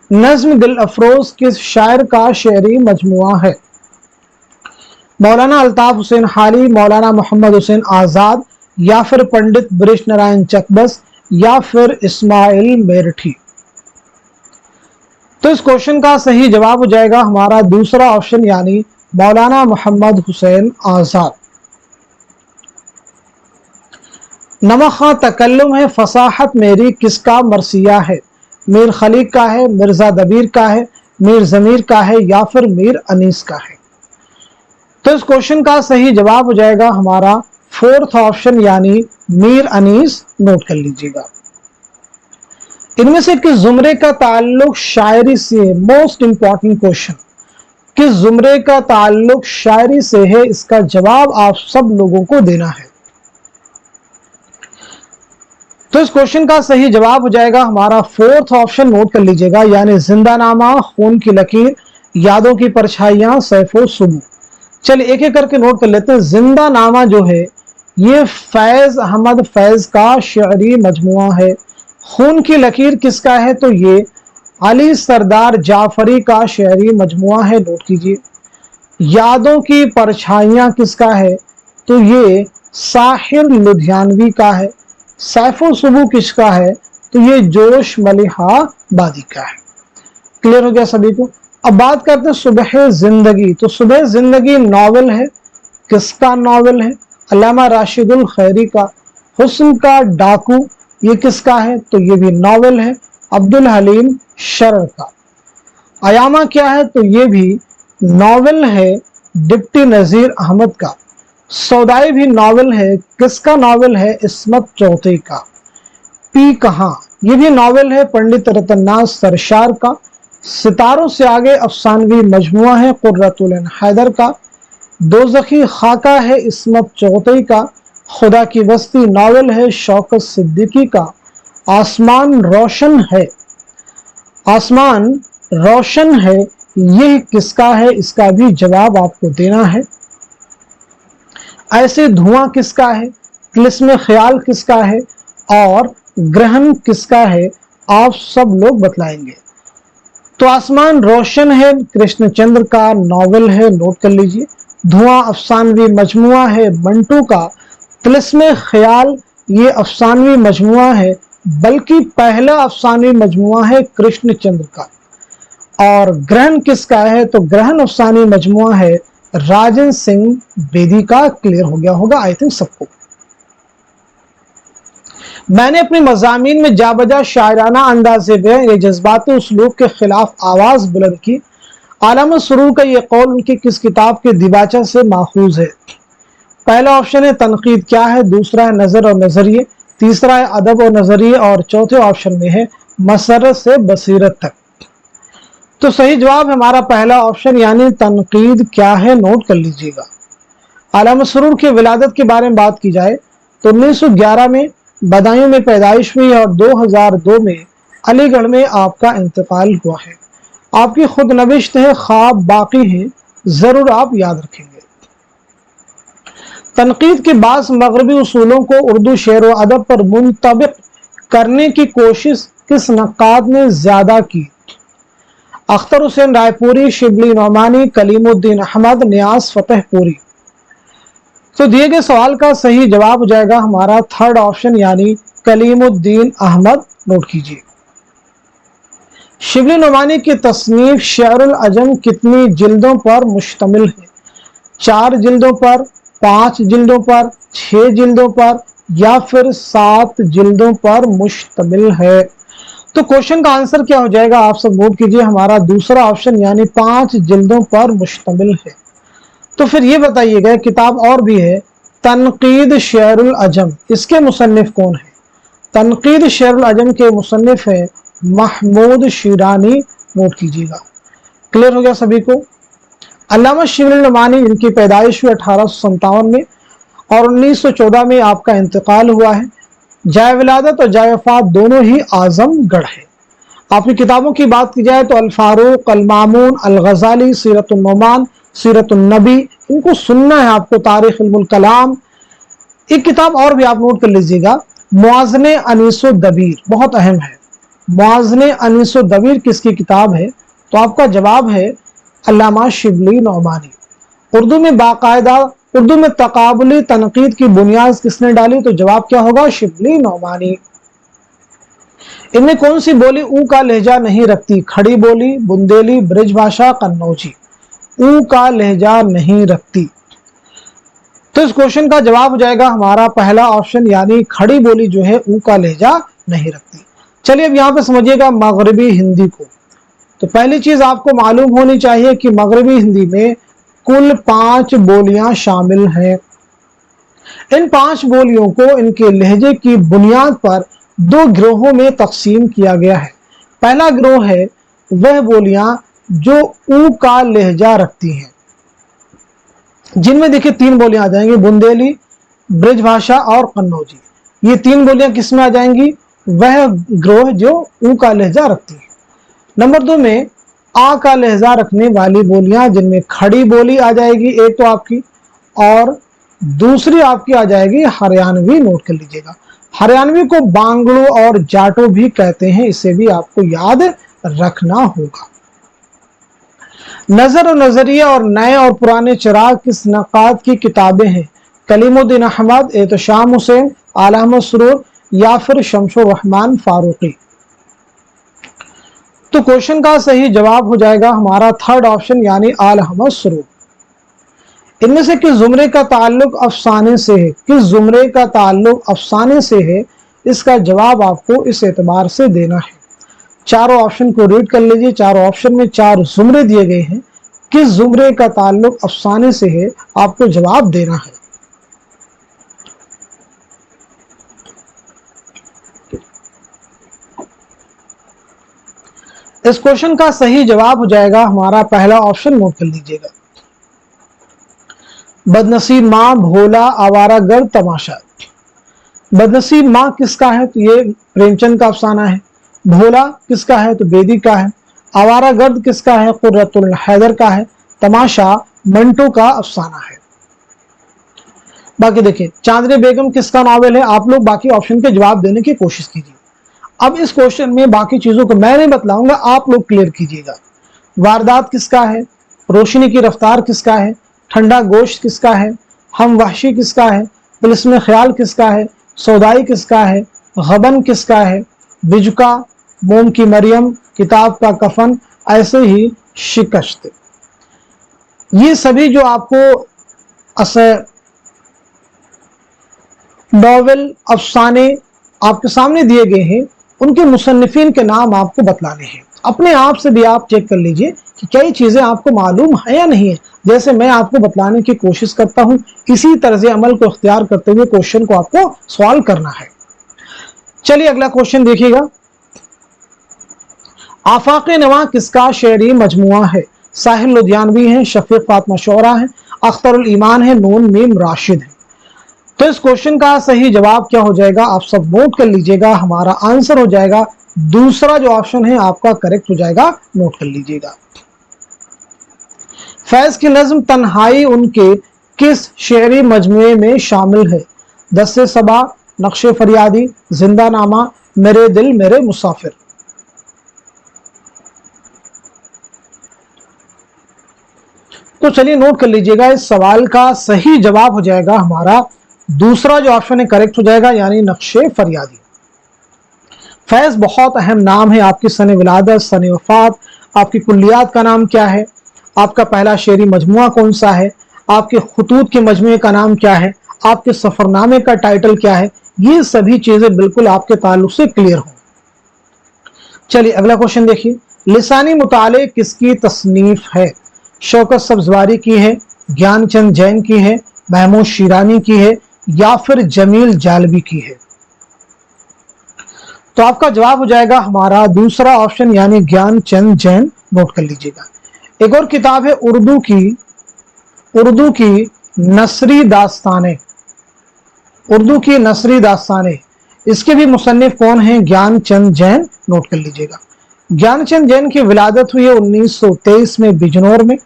नज्म दिल अफरोज किस शायर का शेरी मजमुआ है। मौलाना अल्ताफ हुसैन हाली, मौलाना मोहम्मद हुसैन आजाद या फिर पंडित ब्रिज नारायण चकबस या फिर इस्माइल मेरठी। तो इस क्वेश्चन का सही जवाब हो जाएगा हमारा दूसरा ऑप्शन यानी मौलाना मोहम्मद हुसैन आजाद। नमखा तकल्लुम है फसाहत मेरी किसका मरसिया है। मीर खलीक का है, मिर्जा दबीर का है, मीर जमीर का है या फिर मीर अनीस का है। तो इस क्वेश्चन का सही जवाब हो जाएगा हमारा फोर्थ ऑप्शन यानी मीर अनीस। नोट कर लीजिएगा। इनमें से किस जुमरे का ताल्लुक शायरी से, मोस्ट इंपॉर्टेंट क्वेश्चन, किस जुमरे का ताल्लुक शायरी से है, इसका जवाब आप सब लोगों को देना है। तो इस क्वेश्चन का सही जवाब हो जाएगा हमारा फोर्थ ऑप्शन। नोट कर लीजिएगा, यानी जिंदानामा, खून की लकीर, यादों की परछाइयां, सैफो सुबह। चलिए एक एक करके नोट कर लेते हैं। जिंदानामा जो है ये फैज अहमद फैज का शेरी मजमुआ है। खून की लकीर किसका है, तो ये अली सरदार जाफरी का शेरी मजमुआ है। नोट कीजिए। यादों की परछाइयां किसका है, तो ये साहिर लुधियानवी का है। सैफो सुबह किसका है, तो ये जोश मलिहा बादी का है। क्लियर हो गया सभी को। अब बात करते हैं सुबह जिंदगी। तो सुबह जिंदगी नॉवेल है, किसका नॉवेल है, अल्लामा राशिदुल खैरी का। हुस्न का डाकू ये किसका है, तो ये भी नॉवेल है, अब्दुल हलीम शरर का। अयामा क्या है, तो ये भी नॉवेल है, डिप्टी नजीर अहमद का। सौदाई भी नॉवेल है, किसका नॉवेल है, इस्मत चौथे का। पी कहां ये भी नॉवेल है, पंडित रतननाथ सरशार का। सितारों से आगे अफसानवी मजमुआ है, कुर्रतुल ऐन हैदर का। दोज़खी खाका है, इस्मत चौथे का। खुदा की बस्ती नॉवेल है, शौकत सिद्दीकी का। आसमान रोशन है, आसमान रोशन है यह किसका है, इसका भी जवाब आपको देना है। ऐसे धुआं किसका है, तिलिस्म ख्याल किसका है और ग्रहण किसका है, आप सब लोग बतलाएंगे। तो आसमान रोशन है कृष्णचंद्र का नॉवेल है, नोट कर लीजिए। धुआं अफसानवी मजमुआ है मंटू का। तिलिस्म ख्याल ये अफसानवी मजमुआ है, बल्कि पहला अफसानवी मजमुआ है कृष्णचंद्र का। और ग्रहण किसका है, तो ग्रहण अफसानी मजमुआ है राजन सिंह बेदी का। क्लियर हो गया होगा आई थिंक सबको। मैंने अपने मज़ामीन में जाबजा शायराना अंदाज़े में ये जज्बाती उसलूब के खिलाफ आवाज बुलंद की। आलम सुरूर का ये कौल उनकी किस किताब के दिबाचा से माखूज है। पहला ऑप्शन है तनकीद क्या है, दूसरा है नजर और नजरिए, तीसरा है अदब और नजरिए और चौथे ऑप्शन में है मसरत से बसीरत तक। तो सही जवाब है हमारा पहला ऑप्शन यानी तनकीद क्या है। नोट कर लीजिएगा। आलम सुरूर की विलादत के बारे में बात की जाए तो 1911 में बदायूं में पैदाइश हुई और 2002 में अलीगढ़ में आपका इंतकाल हुआ है। आपकी खुद नविश्त है, ख्वाब बाकी है, जरूर आप याद रखेंगे। तनकीद के बाद मगरबी उसूलों को उर्दू शेर व अदब पर मुंतबिक करने की कोशिश किस नक्काद ने ज्यादा की। अख्तर हुसैन रायपुरी, शिबली नौमानी, कलीमुद्दीन अहमद, नियाज फतेहपुरी। तो दिए गए सवाल का सही जवाब हो जाएगा हमारा थर्ड ऑप्शन यानी कलीमुद्दीन अहमद। नोट कीजिए। शिबली नोमानी की तसनीफ शेरुल अजम कितनी जिल्दों पर मुश्तमिल है? 4 जिल्दों पर, 5 जिल्दों पर, 6 जिल्दों पर या फिर 7 जिल्दों पर मुश्तमिल है? तो क्वेश्चन का आंसर क्या हो जाएगा आप सब नोट कीजिए, हमारा दूसरा ऑप्शन यानी 5 जिल्दों पर मुश्तमिल है। तो फिर ये बताइएगा, किताब और भी है तनकीद शेरुल अजम, इसके मुसन्निफ कौन है? तनकीद शेरुल अजम के मुसन्निफ है महमूद शिरानी, नोट कीजिएगा। क्लियर हो गया सभी को? अल्लामा शिबली नोमानी, इनकी पैदाइश हुई 1857 में और 1914 में आपका इंतकाल हुआ है। जाए विलादत और जाए वफात दोनों ही आजमगढ़ है। आपकी किताबों की बात की जाए तो अल फारूक, अल मामून, अल गजाली, सीरतुन नोमान, सीरतुन नबी, इनको सुनना है आपको, तारीख इल्मुल कलाम। एक किताब और भी आप नोट कर लीजिएगा, मुआज़ने अनीसो दबीर, बहुत अहम है। मुआज़ने अनीसो दबीर किसकी किताब है? तो आपका जवाब है अल्लामा शिबली नोमानी। उर्दू में बाकायदा, उर्दू में तकाबुली तनकीद की बुनियाद किसने डाली? तो जवाब क्या होगा? शिबली नोमानी। इनमें कौन सी बोली ऊ का लहजा नहीं रखती? खड़ी बोली, बुंदेली, ब्रिज भाषा, कन्नौजी। ऊ का लहजा नहीं रखती। तो इस क्वेश्चन का जवाब हो जाएगा हमारा पहला ऑप्शन, यानी खड़ी बोली जो है ऊ का लहजा नहीं रखती। चलिए अब यहाँ पे समझिएगा मगरबी हिंदी को। तो पहली चीज आपको मालूम होनी चाहिए कि मगरबी हिंदी में कुल 5 बोलियां शामिल हैं। इन 5 बोलियों को इनके लहजे की बुनियाद पर 2 गिरोहों में तकसीम किया गया है। पहला गिरोह है वह बोलियां जो ऊ का लहजा रखती हैं, जिनमें देखिए 3 बोलियां आ जाएंगी, बुंदेली, ब्रिज भाषा और कन्नौजी। ये 3 बोलियां किस में आ जाएंगी? वह गिरोह जो ऊ का लहजा रखती है। नंबर 2 में आ का लहजा रखने वाली बोलियां, जिनमें खड़ी बोली आ जाएगी एक तो आपकी, और दूसरी आपकी आ जाएगी हरियाणवी। नोट कर लीजिएगा, हरियाणवी को बांगड़ू और जाटो भी कहते हैं, इसे भी आपको याद रखना होगा। नजर और नजरिया और नए और पुराने चिराग किस नकाद की किताबें हैं? कलीमुद्दीन अहमद, एहतशाम हुसैन, आला अहमद सुरूर या फिर शमसुर रहमान फारूकी। तो क्वेश्चन का सही जवाब हो जाएगा हमारा थर्ड ऑप्शन, यानी आला अहमद सुरूर। इनमें से किस जुमरे का ताल्लुक अफसाने से है? किस जुमरे का ताल्लुक अफसाने से है? इसका जवाब आपको इस एतबार से देना है। चारों ऑप्शन को रीड कर लीजिए, चारों ऑप्शन में 4 जुमरे दिए गए हैं। किस जुमरे का ताल्लुक अफसाने से है, आपको जवाब देना है। इस क्वेश्चन का सही जवाब हो जाएगा हमारा पहला ऑप्शन, नोट कर लीजिएगा, बदनसीब माँ, भोला, आवारागर्द, तमाशा। बदनसीब माँ किसका है? तो ये प्रेमचंद का अफसाना है। भोला किसका है? तो बेदी का है। आवारागर्द किसका है? कुर्रतुल हैदर का है। तमाशा मंटो का अफसाना है। बाकी देखिए, चांदनी बेगम किसका नॉवेल है? आप लोग बाकी ऑप्शन के जवाब देने की कोशिश कीजिए। अब इस क्वेश्चन में बाकी चीजों को मैं नहीं बतलाऊंगा, आप लोग क्लियर कीजिएगा। वारदात किसका है? रोशनी की रफ्तार किसका है? ठंडा गोश्त किसका है? हम वहशी किसका है? तिलिस्म ख्याल किसका है? सौदाई किसका है? गबन किसका है? बिजुका, मोम की मरियम, किताब का कफन, ऐसे ही शिकस्त। ये सभी जो आपको नॉवेल अफसाने आपके सामने दिए गए हैं, उनके मुसन्निफिन के नाम आपको बतलाने हैं। अपने आप से भी आप चेक कर लीजिए कि कई चीजें आपको मालूम है या नहीं है। जैसे मैं आपको बतलाने की कोशिश करता हूं, इसी तर्ज अमल को इख्तियार करते हुए क्वेश्चन को आपको सॉल्व करना है। चलिए अगला क्वेश्चन देखिएगा, आफाक नवा किसका शेरी मजमुआ है? साहिल लुधियानवी है, शफीक फातिमा शोरा है, अख्तरुल ईमान है, नून मीम राशिद है। तो इस क्वेश्चन का सही जवाब क्या हो जाएगा? आप सब नोट कर लीजिएगा, हमारा आंसर हो जाएगा दूसरा जो ऑप्शन है आपका करेक्ट हो जाएगा, नोट कर लीजिएगा। फैज की नज्म तन्हाई उनके किस शेरी मजमुए में शामिल है? दस्ते सबा, नक्शे फरियादी, जिंदा नामा, मेरे दिल मेरे मुसाफिर। तो चलिए नोट कर लीजिएगा, इस सवाल का सही जवाब हो जाएगा हमारा दूसरा जो ऑप्शन है करेक्ट हो जाएगा, यानी नक्शे फरियादी। फैज़ बहुत अहम नाम है। आपकी सन विलादत, सन वफात, आपकी कुल्लियात का नाम क्या है, आपका पहला शेरी मजमुआ कौन सा है, आपके खुतूत के मजमुए का नाम क्या है, आपके सफ़रनामे का टाइटल क्या है, ये सभी चीज़ें बिल्कुल आपके ताल्लुक से क्लियर हों। चलिए अगला क्वेश्चन देखिए, लिसानी मुताले किसकी तसनीफ है? शौकत सब्जवारी की है, ज्ञानचंद जैन की है, महमूद शिरानी की है, या फिर जमील जालबी की है? तो आपका जवाब हो जाएगा हमारा दूसरा ऑप्शन यानी ज्ञानचंद जैन। नोट कर लीजिएगा। एक और किताब है उर्दू की नसरी दास्तानें, उर्दू की नसरी दास्तानें, इसके भी मुसन्निफ कौन हैं? ज्ञानचंद जैन। नोट कर लीजिएगा। ज्ञानचंद जैन की विलादत हुई है 1923 में बिजनौर में,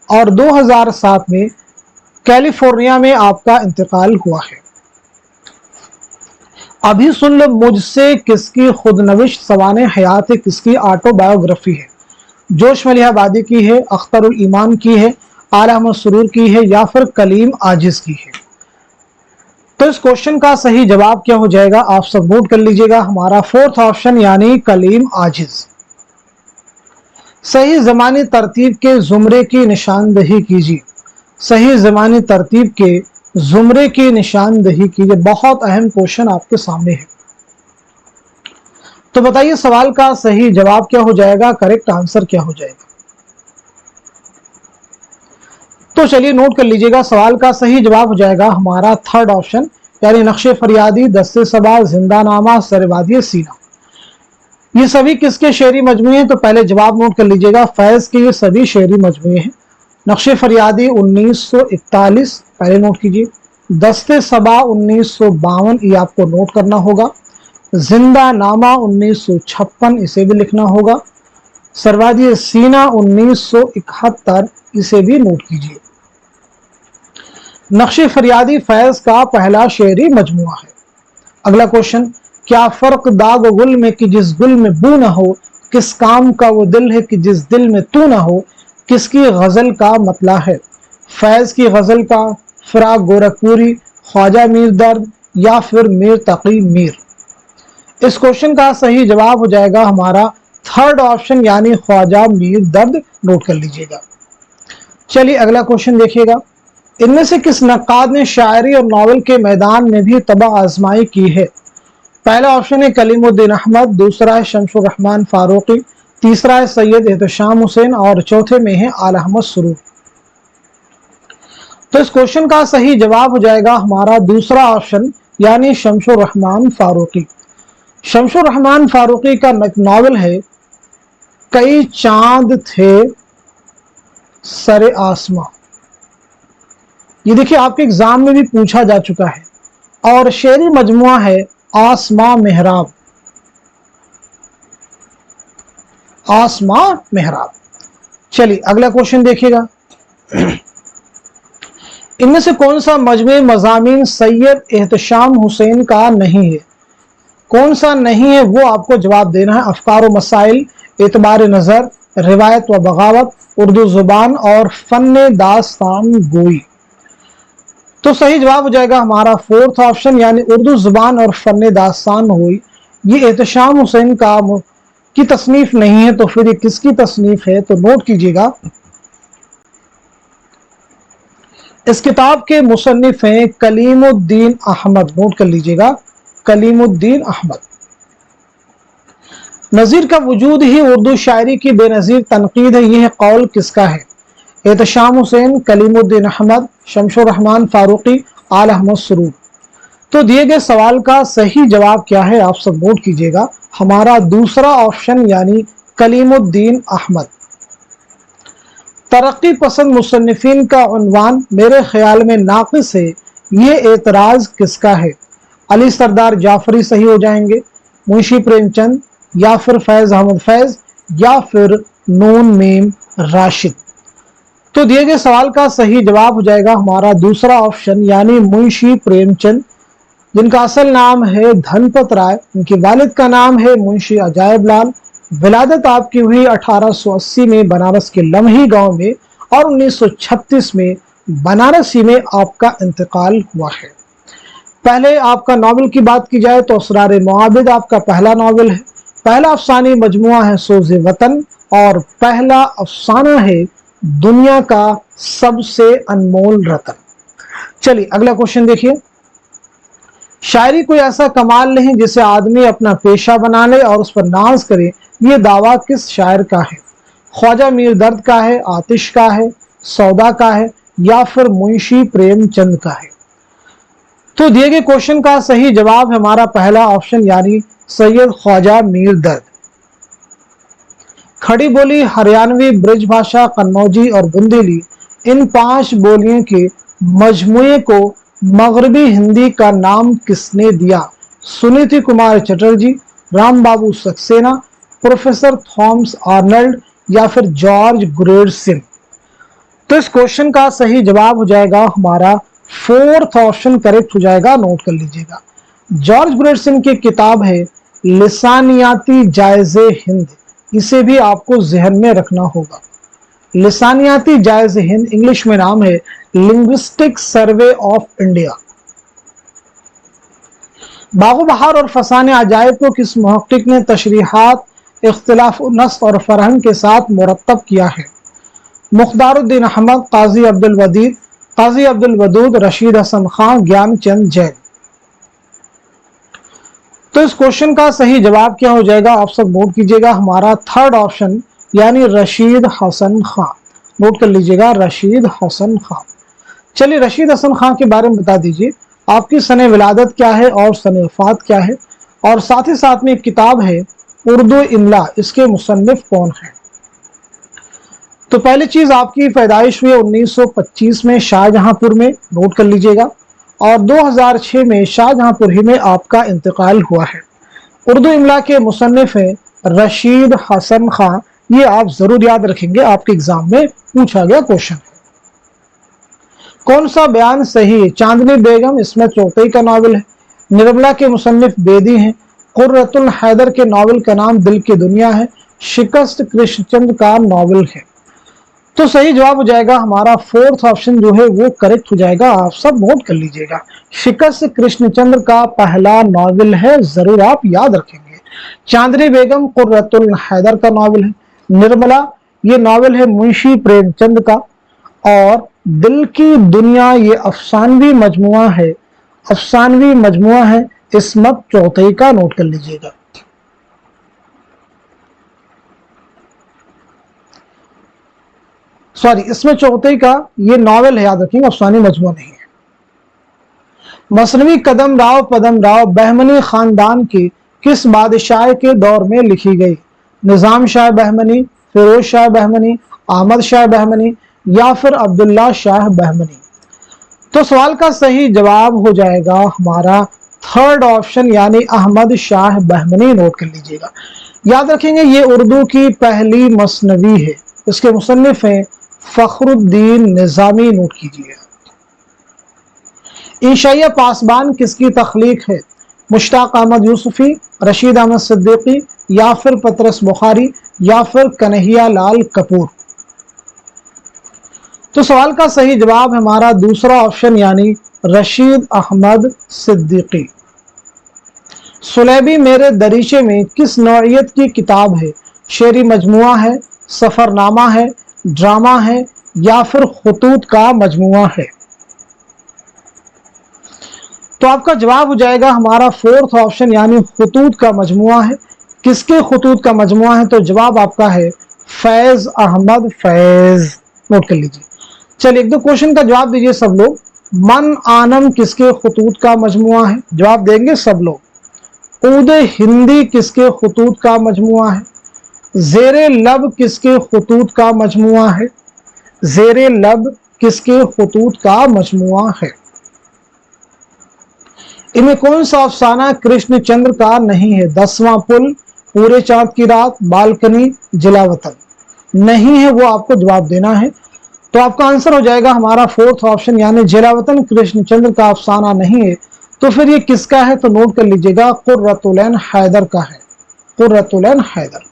और 2007 में कैलिफोर्निया में आपका इंतकाल हुआ है। अभी सुन लो मुझसे किसकी खुदनविश सवाने हयात है, किसकी ऑटोबायोग्राफी है? जोश मलिहाबादी की है, अख्तरुल ईमान की है, आला अहमद सुरूर की है, या फिर कलीम आजिज की है? तो इस क्वेश्चन का सही जवाब क्या हो जाएगा? आप सब नोट कर लीजिएगा, हमारा फोर्थ ऑप्शन यानी कलीम आजिज। सही ज़मानी तरतीब के ज़ुमरे की निशानदही कीजिए। सही ज़मानी तरतीब के ज़ुमरे की निशानदही कीजिए। बहुत अहम क्वेश्चन आपके सामने है। तो बताइए सवाल का सही जवाब क्या हो जाएगा, करेक्ट आंसर क्या हो जाएगा? तो चलिए नोट कर लीजिएगा, सवाल का सही जवाब हो जाएगा हमारा थर्ड ऑप्शन यानी नक्शे फरियादी, दस्ते सबा, जिंदानामा, सरवादी सीना। ये सभी किसके शेरी मजमूए हैं? तो पहले जवाब नोट कर लीजिएगा, फैज़ के ये सभी शेरी मजमूए हैं। नक्शे फरियादी 1941 पहले नोट कीजिए, दस्ते सबा 1952 ये आपको नोट करना होगा, जिंदा नामा 1956 इसे भी लिखना होगा, सरवादी सीना 1971 इसे भी नोट कीजिए। नक्शे फरियादी फैज़ का पहला शेरी मजमुआ है। अगला क्वेश्चन, क्या फर्क दाग गुल में कि जिस गुल में बू ना हो, किस काम का वो दिल है कि जिस दिल में तू ना हो, किसकी गजल का मतला है? फैज़ की गजल का, फिराक गोरखपुरी, ख्वाजा मीर दर्द, या फिर मीर तकी मीर? इस क्वेश्चन का सही जवाब हो जाएगा हमारा थर्ड ऑप्शन यानी ख्वाजा मीर दर्द। नोट कर लीजिएगा। चलिए अगला क्वेश्चन देखिएगा, इनमें से किस नक्काद ने शायरी और नावल के मैदान में भी तबा आजमाई की है? पहला ऑप्शन है कलीमुद्दीन अहमद, दूसरा है शमसुर रहमान फारूकी, तीसरा है सैयद एहतशाम हुसैन, और चौथे में है आला अहमद सुरूर। तो इस क्वेश्चन का सही जवाब हो जाएगा हमारा दूसरा ऑप्शन यानी शमसुर रहमान फारूकी। शमसुर रहमान फारूकी का नावल है कई चांद थे सरे आसमां। ये देखिए आपके एग्जाम में भी पूछा जा चुका है, और शेरी मजमुआ है आसमां मेहराब। आसमां मेहराब। चलिए अगला क्वेश्चन देखिएगा, इनमें से कौन सा मजमूए मज़ामीन सैयद एहतशाम हुसैन का नहीं है? कौन सा नहीं है वो आपको जवाब देना है। अफकार व मसाइल, एतबार नज़र, रिवायत व बगावत, उर्दू जुबान, और फन्ने दास्तान गोई। तो सही जवाब हो जाएगा हमारा फोर्थ ऑप्शन यानी उर्दू जुबान और फन्ने दास्तान गोई। ये एहतशाम हुसैन का की तसनीफ नहीं है, तो फिर ये किसकी तसनीफ है? तो नोट कीजिएगा, इस किताब के मुसन्निफ हैं कलीमुद्दीन अहमद। नोट कर लीजिएगा, कलीमुद्दीन अहमद। नज़ीर का वजूद ही उर्दू शायरी की बेनज़ीर तनकीद है, यह कौल किसका है? एहतशाम हुसैन, कलीमुद्दीन अहमद, शमसुर रहमान फारूकी, आला अहमद सुरूर। तो दिए गए सवाल का सही जवाब क्या है? आप सब नोट कीजिएगा, हमारा दूसरा ऑप्शन यानी कलीमुद्दीन अहमद। तरक्की पसंद मुसन्निफीन का उन्वान मेरे ख्याल में नाक़िस है, ये एतराज़ किसका है? अली सरदार जाफरी सही हो जाएंगे, मुंशी प्रेमचंद, या फिर फैज़ अहमद फैज़, या फिर नून मीम राशिद। तो दिए गए सवाल का सही जवाब हो जाएगा हमारा दूसरा ऑप्शन यानी मुंशी प्रेमचंद, जिनका असल नाम है धनपत राय, उनके वालिद का नाम है मुंशी अजायब लाल। विलादत आपकी हुई 1880 में बनारस के लम्ही गांव में, और 1936 में बनारसी में आपका इंतकाल हुआ है। पहले आपका नावल की बात की जाए तो असरार मुआबिद आपका पहला नावल है, पहला अफसानी मजमुआ है सोज़े वतन, और पहला अफसाना है दुनिया का सबसे अनमोल रतन। चलिए अगला क्वेश्चन देखिए। शायरी कोई ऐसा कमाल नहीं जिसे आदमी अपना पेशा बना ले और उस पर नाज करे, ये दावा किस शायर का है? ख्वाजा मीर दर्द का है, आतिश का है, सौदा का है, या फिर मुंशी प्रेमचंद का है? तो दिए गए क्वेश्चन का सही जवाब है हमारा पहला ऑप्शन, यानी सैयद ख्वाजा मीर दर्द। खड़ी बोली, हरियाणवी, ब्रज भाषा, कन्नौजी और बुंदेली, इन 5 बोलियों के मजमुए को मगरबी हिंदी का नाम किसने दिया? सुनीति कुमार चटर्जी, राम बाबू सक्सेना, प्रोफेसर थॉमस आर्नल्ड, या फिर जॉर्ज ग्रेडसन? तो इस क्वेश्चन का सही जवाब हो जाएगा हमारा 4th ऑप्शन करेक्ट हो जाएगा, नोट कर लीजिएगा। जॉर्ज ग्रेडसन की किताब है लिसानियाती जायज़े हिंद, इसे भी आपको जहन में रखना होगा। लिसानियाती जायज़े हिंद इंग्लिश में नाम है लिंग्विस्टिक सर्वे ऑफ इंडिया। बागो बहार और फसाने अजायब को किस मुहक्किक ने तशरीहात, इख्तिलाफ नस्ल और फरहंग के साथ मुरतब किया है? मुख्तारुद्दीन अहमद, काजी अब्दुल वदीद, काजी अब्दुल वदूद, रशीद हसन खान, ज्ञानचंद जैन? तो इस क्वेश्चन का सही जवाब क्या हो जाएगा, आप सब नोट कीजिएगा, हमारा 3rd ऑप्शन, यानी रशीद हसन खान। नोट कर लीजिएगा, रशीद हसन खान। चलिए रशीद हसन खान के बारे में बता दीजिए, आपकी सने विलादत क्या है और सने वफात क्या है, और साथ ही साथ में एक किताब है उर्दू इमला, इसके मुसन्निफ कौन है? तो पहली चीज, आपकी पैदाइश हुई 1925 में शाहजहांपुर में, नोट कर लीजिएगा, और 2006 में शाहजहांपुर ही में आपका इंतकाल हुआ है। उर्दू इमला के मुसन्निफ हैं रशीद हसन खान, ये आप जरूर याद रखेंगे, आपके एग्जाम में पूछा गया क्वेश्चन है। कौन सा बयान सही है? चांदनी बेगम इसमें चौथई का नावल है, निर्मला के मुसन्निफ बेदी हैं, कुर्रतुल हैदर के नावल का नाम दिल की दुनिया है, शिकस्त कृष्णचंद का नावल है? तो सही जवाब हो जाएगा हमारा 4th ऑप्शन जो है वो करेक्ट हो जाएगा, आप सब नोट कर लीजिएगा। शिकस्त कृष्णचंद्र का पहला नावल है, जरूर आप याद रखेंगे। चांदनी बेगम कुर्रतुल हैदर का नावल है, निर्मला ये नावल है मुंशी प्रेमचंद का, और दिल की दुनिया ये अफसानवी मजमुआ है, अफसानवी मजमुआ है इस्मत चौथई का, नोट कर लीजिएगा। सॉरी, इसमें चौथई का ये नावल है, याद रखेंगे, अफसानी मजमुआ नहीं है। मसनवी कदम राव पदम राव बहमनी खानदान के किस बादशाह के दौर में लिखी गई? निजाम शाह बहमनी, फिरोज शाह बहमनी, अहमद शाह बहमनी, या फिर अब्दुल्ला शाह बहमनी? तो सवाल का सही जवाब हो जाएगा हमारा 3rd ऑप्शन, यानी अहमद शाह बहमनी, नोट कर लीजिएगा। याद रखेंगे ये उर्दू की पहली मसनवी है, इसके मुसन्निफ हैं फखरुद्दीन निजामी, नोट कीजिए। इंशाइया पासबान किसकी तख्लीक है? मुश्ताक अहमद यूसुफी, रशीद अहमद सिद्दीकी, या फिर पतरस बुखारी, या फिर कन्हैया लाल कपूर? तो सवाल का सही जवाब है हमारा दूसरा ऑप्शन, यानी रशीद अहमद सिद्दीकी। सुलेबी मेरे दरीचे में किस नौइयत की किताब है? शेरी मजमुआ है, सफरनामा है, ड्रामा है, या फिर खुतूत का मजमुआ है? तो आपका जवाब हो जाएगा हमारा 4th ऑप्शन, यानी खुतूत का मजमुआ है। किसके खुतूत का मजमुआ है? तो जवाब आपका है फैज अहमद फैज, नोट कर लीजिए। चलिए एक दो क्वेश्चन का जवाब दीजिए सब लोग। मन आनम किसके खुतूत का मजमुआ है? जवाब देंगे सब लोग। ऊद हिंदी किसके खुतूत का मजमुआ है? जेरे लब किसके खुतूत का मजमुआ है? जेरे लब किसके खुतूत का मजमुआ है? इनमें कौन सा अफसाना कृष्णचंद्र का नहीं है? 10वां पुल, पूरे चांद की रात, बालकनी, जिलावतन? नहीं है, वो आपको जवाब देना है। तो आपका आंसर हो जाएगा हमारा 4th ऑप्शन, यानी जिलावतन कृष्णचंद्र का अफसाना नहीं है। तो फिर ये किसका है? तो नोट कर लीजिएगा, कुर्रतुल हैदर का है, कुर्रतुल हैदर।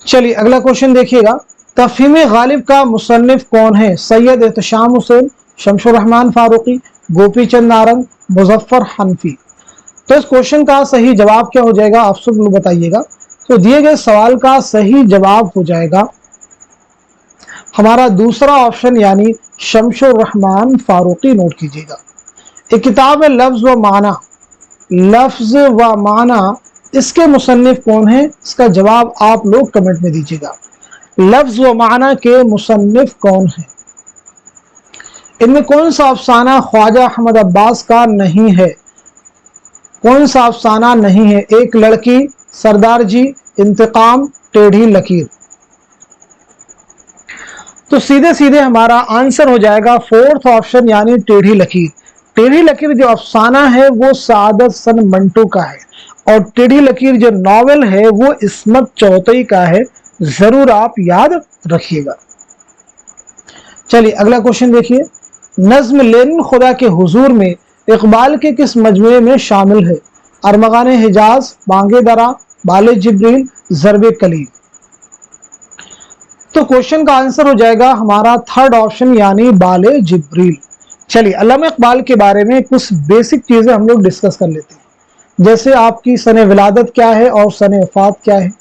चलिए अगला क्वेश्चन देखिएगा। तफहीम गालिब का मुसन्निफ कौन है? सैयद एहतशाम हुसैन, शमशुर रहमान फारूकी, गोपी चंद नारंग, मुजफ्फर हनफी। तो इस क्वेश्चन का सही जवाब क्या हो जाएगा, आप सब लोग बताइएगा। तो दिए गए सवाल का सही जवाब हो जाएगा हमारा दूसरा ऑप्शन यानी शमशुर रहमान फारूकी। नोट कीजिएगा, एक किताब है लफ्ज व माना, लफ्ज व माना, इसके मुसन्निफ कौन है, इसका जवाब आप लोग कमेंट में दीजिएगा। लफ्ज व माना के मुसन्निफ कौन है, इनमें कौन सा अफसाना ख्वाजा अहमद अब्बास का नहीं है, कौन सा अफसाना नहीं है। एक लड़की, सरदार जी, इंतकाम, टेढ़ी लकीर। तो सीधे सीधे हमारा आंसर हो जाएगा फोर्थ ऑप्शन यानी टेढ़ी लकीर। टेढ़ी लकीर जो अफसाना है वो सादत सन मंटू का है, और टेढ़ी लकीर जो नॉवेल है वो इस्मत चौधरी का है। जरूर आप याद रखिएगा। चलिए अगला क्वेश्चन देखिए, नज्म लेनिन खुदा के हुजूर में इकबाल के किस मजमूए में शामिल है। अरमगान हिजाज, बांगे दरा, बाले जिब्रील, ज़रबे कलीम। तो क्वेश्चन का आंसर हो जाएगा हमारा थर्ड ऑप्शन यानी बाले जिब्रील। चलिए अल्लामा इकबाल के बारे में कुछ बेसिक चीजें हम लोग डिस्कस कर लेते हैं, जैसे आपकी सने विलादत क्या है और सने वफात क्या है,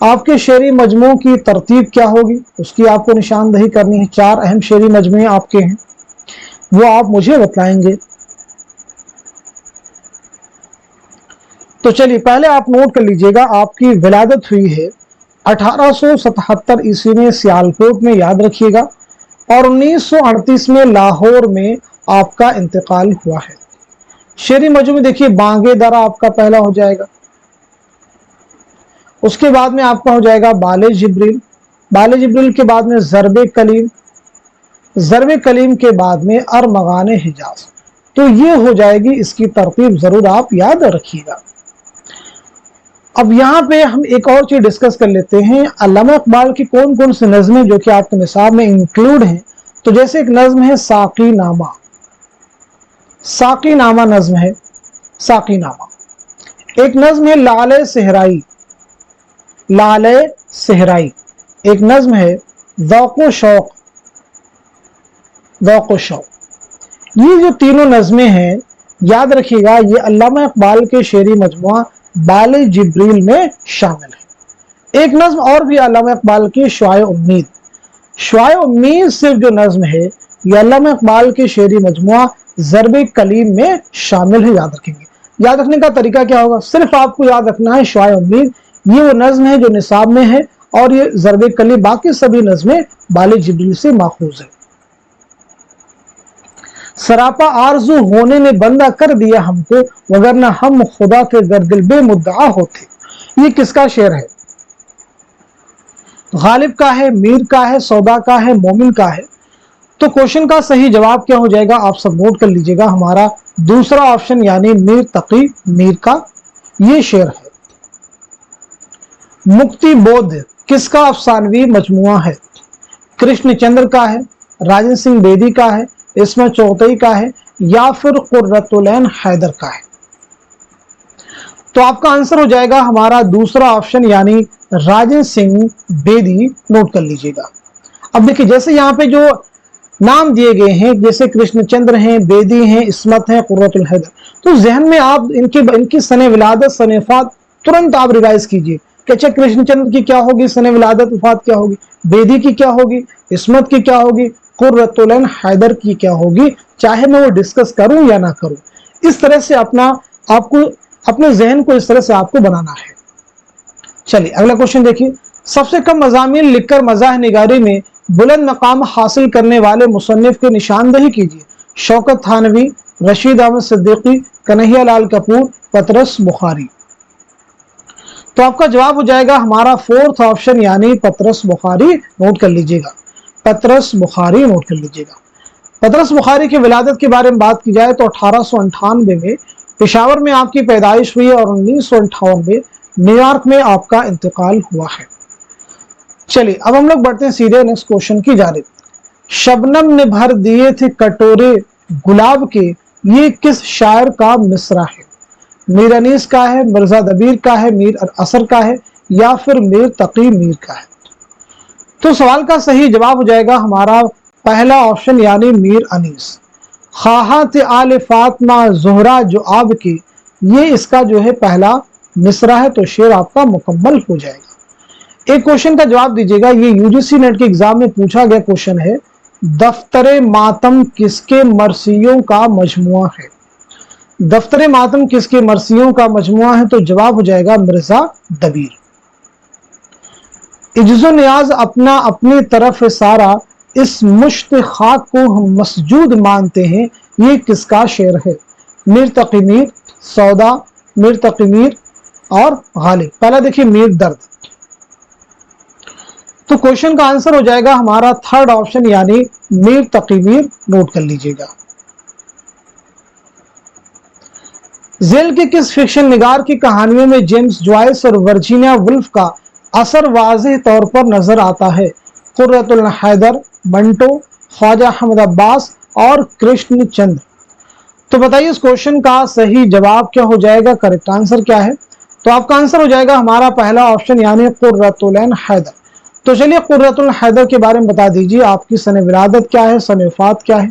आपके शेरी मजमू की तरतीब क्या होगी, उसकी आपको निशानदही करनी है। 4 अहम शेरी मजमू आपके हैं, वो आप मुझे बताएंगे। तो चलिए पहले आप नोट कर लीजिएगा, आपकी विलादत हुई है 1877 ईस्वी में सियालकोट में, याद रखिएगा, और 1938 में लाहौर में आपका इंतकाल हुआ है। शेरी मजमू देखिए, बांगे दरा आपका पहला हो जाएगा, उसके बाद में आपका हो जाएगा बाले जिब्रील, बाले जिब्रील के बाद में ज़रबे कलीम, ज़रबे कलीम के बाद में अरमगान हिजाज। तो ये हो जाएगी इसकी तरतीब, जरूर आप याद रखिएगा। अब यहाँ पे हम एक और चीज डिस्कस कर लेते हैं, अल्लामा इकबाल की कौन कौन सी नज़में जो कि आपके निसाब में इंक्लूड हैं। तो जैसे एक नज्म है साकी नामा, साकी नामा नज्म है, साकी नामा। एक नज्म है लाले सहराई, लाले सहराई। एक नज्म है ज़ौक़ो शौक़, ज़ौक़ो शौक़। ये जो तीनों नज़में हैं, याद रखिएगा, ये अल्लामा इकबाल के शेरी मजमुआ बाले जिब्रील में शामिल है। एक नज्म और भी अल्लामा इकबाल की शुआए उम्मीद, शुआए उम्मीद सिर्फ जो नज्म है ये अल्लामा इकबाल के शेरी मजमुआ ज़रबे कलीम में शामिल है। याद रखेंगे, याद रखने का तरीका क्या होगा, सिर्फ आपको याद रखना है शुआए उम्मीद ये वो नज्म है जो निसाब में है, और ये ज़रबे कलीम, बाकी सभी नज़में बाले जिब्रील से माखूज है। सरापा आरजू होने ने बंदा कर दिया हमको, वगरना हम खुदा के गर्दिल बेमुद्दा होते। ये किसका शेर है, गालिब का है, मीर का है, सौदा का है, मोमिन का है। तो क्वेश्चन का सही जवाब क्या हो जाएगा, आप सब नोट कर लीजिएगा, हमारा दूसरा ऑप्शन यानी मीर तकी मीर का ये शेर है। मुक्ति बोध किसका अफसानवी मजमुआ है, कृष्ण चंद्र का है, राजन सिंह बेदी का है, इस्मत चौधरी का है, या फिर कुर्रतुल ऐन हैदर का है। तो आपका आंसर हो जाएगा हमारा दूसरा ऑप्शन यानी राजन सिंह बेदी। नोट कर लीजिएगा। अब देखिए जैसे यहाँ पे जो नाम दिए गए हैं, जैसे कृष्णचंद्र हैं, बेदी हैं, इस्मत हैं, कुर्रतुल हैदर, तो जहन में आप इनकी सने विलादत सने वफात तुरंत आप रिवाइज कीजिए कि अच्छा कृष्णचंद्र की क्या होगी, सने विलादत वफात क्या होगी, बेदी की क्या होगी, इस्मत की क्या होगी, कुर्रतुल ऐन हैदर की क्या होगी, चाहे मैं वो डिस्कस करूं या ना करूं। इस तरह से आपको अपने जहन को इस तरह से आपको बनाना है। चलिए अगला क्वेश्चन देखिए, सबसे कम मज़ामीन लिखकर मज़ाह निगारी में बुलंद मकाम हासिल करने वाले मुसन्निफ की निशानदही कीजिए। शौकत थानवी, रशीद अहमद सिद्दीकी, कन्हैया लाल कपूर, पतरस बुखारी। तो आपका जवाब हो जाएगा हमारा फोर्थ ऑप्शन यानी पतरस बुखारी। नोट कर लीजिएगा, पतरस बुखारी नोट कर लीजिएगा। पतरस बुखारी की विलादत के बारे में बात की जाए तो 1898 में पेशावर में आपकी पैदाइश हुई और 1958 में न्यूयॉर्क में आपका इंतकाल हुआ है। चलिए अब हम लोग बढ़ते हैं सीधे नेक्स्ट क्वेश्चन की जानिब। शबनम ने भर दिए थे कटोरे गुलाब के, ये किस शायर का मिसरा है, मीर अनीस का है, मिर्जा दबीर का है, मीर असर का है, या फिर मीर तकी मीर का है। तो सवाल का सही जवाब हो जाएगा हमारा पहला ऑप्शन यानी मीर अनीस। خواہات آل فاطمہ زہرا جو آپ کی، یہ اس کا جو ہے پہلا مصرع ہے، تو شعر آپ کا مکمل ہو جائے گا۔ ایک کوشچن کا جواب دیجیے گا، یہ UGC نیٹ کے ایگزام میں پوچھا گیا کوشچن ہے، دفتر ماتم کس کے مرثیوں کا مجموعہ ہے؟ دفتر ماتم کس کے مرثیوں کا مجموعہ ہے؟ تو جواب ہو جائے گا مرزا دبیر۔ عجز و نیاز اپنا اپنی طرف سارا، اس مشت خاک کو ہم مسجود مانتے ہیں، یہ کس کا شعر ہے؟ میر تقی میر، سودا، میر تقی میر اور غالب۔ پہلا دیکھیے میر درد، تو کوشچن کا آنسر ہو جائے گا ہمارا تھرڈ آپشن یعنی میر تقی میر، نوٹ کر لیجئے گا۔ ذیل کے کس فکشن نگار کی کہانیوں میں جیمز جوائس اور ورجینیا وولف کا اثر واضح طور پر نظر آتا ہے؟ قرۃ العین حیدر، منٹو، خواجہ حمید عباس اور کرشن چندر۔ تو بتائیے اس کوشچن کا صحیح جواب کیا ہو جائے گا، کریکٹ آنسر کیا ہے؟ تو آپ کا آنسر ہو جائے گا ہمارا پہلا آپشن یعنی قرۃ العین حیدر۔ تو چلیے قرۃ العین حیدر کے بارے میں بتا دیجیے، آپ کی سن ولادت کیا ہے، سن وفات کیا ہے؟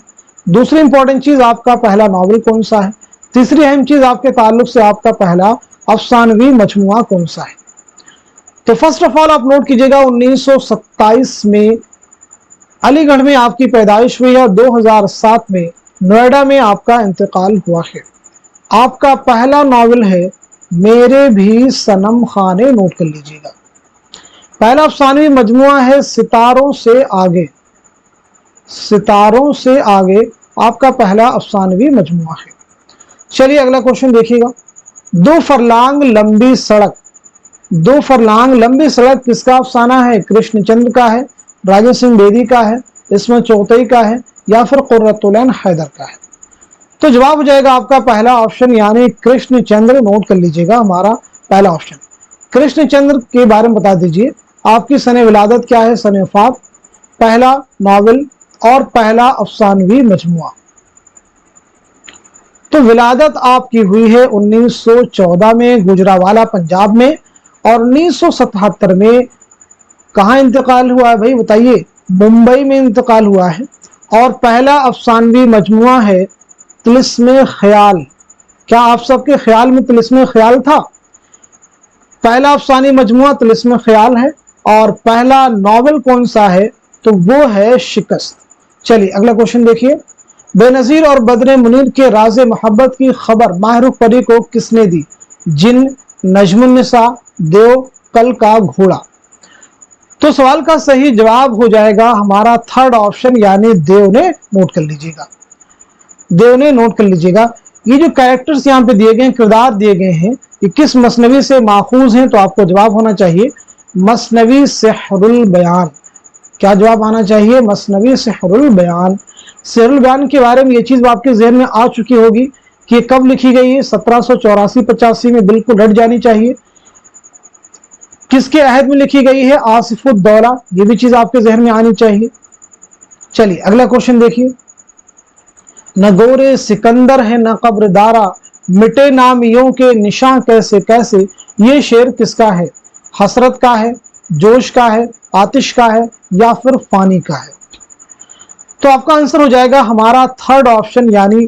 دوسری امپورٹنٹ چیز آپ کا پہلا ناول کون سا ہے؟ تیسری اہم چیز آپ کے تعلق سے آپ کا پہلا افسانوی مجموعہ کون سا ہے؟ تو فرسٹ آف آل آپ نوٹ کیجئے گا 1927 میں علی گڑھ میں آپ کی پیدائش ہوئی ہے اور 2007 میں نوئیڈا میں آپ کا انتقال ہوا ہے۔ آپ کا پہلا ناول ہے میرے بھی صنم خانے، نوٹ کر لیجئے گا۔ پہلا افسانوی مجموعہ ہے ستاروں سے آگے، ستاروں سے آگے آپ کا پہلا افسانوی مجموعہ ہے۔ چلیے اگلا کوشچن دیکھیے گا، دو فرلانگ لمبی سڑک، دو فرلانگ لمبی سڑک کس کا افسانہ ہے؟ کرشن چندر کا ہے، راجا سنگھ بیدی کا ہے، عصمت چوگتائی کا ہے یا پھر قرۃ العین حیدر کا ہے؟ تو جواب ہو جائے گا آپ کا پہلا آپشن یعنی کرشن چندر، نوٹ کر لیجئے گا ہمارا پہلا آپشن۔ کرشن چندر کے بارے میں بتا دیجئے، آپ کی سن ولادت کیا ہے، سن وفات، پہلا ناول اور پہلا افسانوی مجموعہ؟ تو ولادت آپ کی ہوئی ہے 1914 میں گجرانوالہ پنجاب میں، اور 1977 میں کہاں انتقال ہوا ہے بھائی بتائیے؟ ممبئی میں انتقال ہوا ہے۔ اور پہلا افسانوی مجموعہ ہے طلسم خیال۔ کیا آپ سب کے خیال میں طلسم خیال تھا؟ پہلا افسانوی مجموعہ طلسم خیال ہے، اور پہلا ناول کون سا ہے؟ تو وہ ہے شکست۔ چلیے اگلا کوشچن دیکھیے، بے نظیر اور بدر منیر کے راز محبت کی خبر ماہ رخ پری کو کس نے دی؟ جن، نجم النساء، دیو، کل کا گھوڑا۔ تو سوال کا صحیح جواب ہو جائے گا ہمارا تھرڈ آپشن یعنی دیو نے، نوٹ کر لیجئے گا، دیو نے، نوٹ کر لیجئے گا۔ یہ جو کریکٹرز یہاں پہ دیے گئے ہیں، کردار دیے گئے ہیں، یہ کس مثنوی سے ماخوذ ہیں؟ تو آپ کو جواب ہونا چاہیے مثنوی سحر البیان۔ کیا جواب آنا چاہیے؟ مثنوی سحر البیان۔ سحر البیان کے بارے میں یہ چیز آپ کے ذہن میں آ چکی ہوگی کہ یہ کب لکھی گئی ہے، 1784-85 میں، بالکل رٹ جانی چاہیے۔ کس کے عہد میں لکھی گئی ہے؟ آصف الدولہ، یہ بھی چیز آپ کے ذہن میں آنی چاہیے۔ چلیے اگلا کوشچن دیکھیے، نہ گورے سکندر ہے نہ قبر دارا، مٹے نامیوں کے نشاں کیسے کیسے، یہ شعر کس کا ہے؟ حسرت کا ہے، جوش کا ہے، آتش کا ہے یا پھر فانی کا ہے؟ تو آپ کا آنسر ہو جائے گا ہمارا تھرڈ آپشن یعنی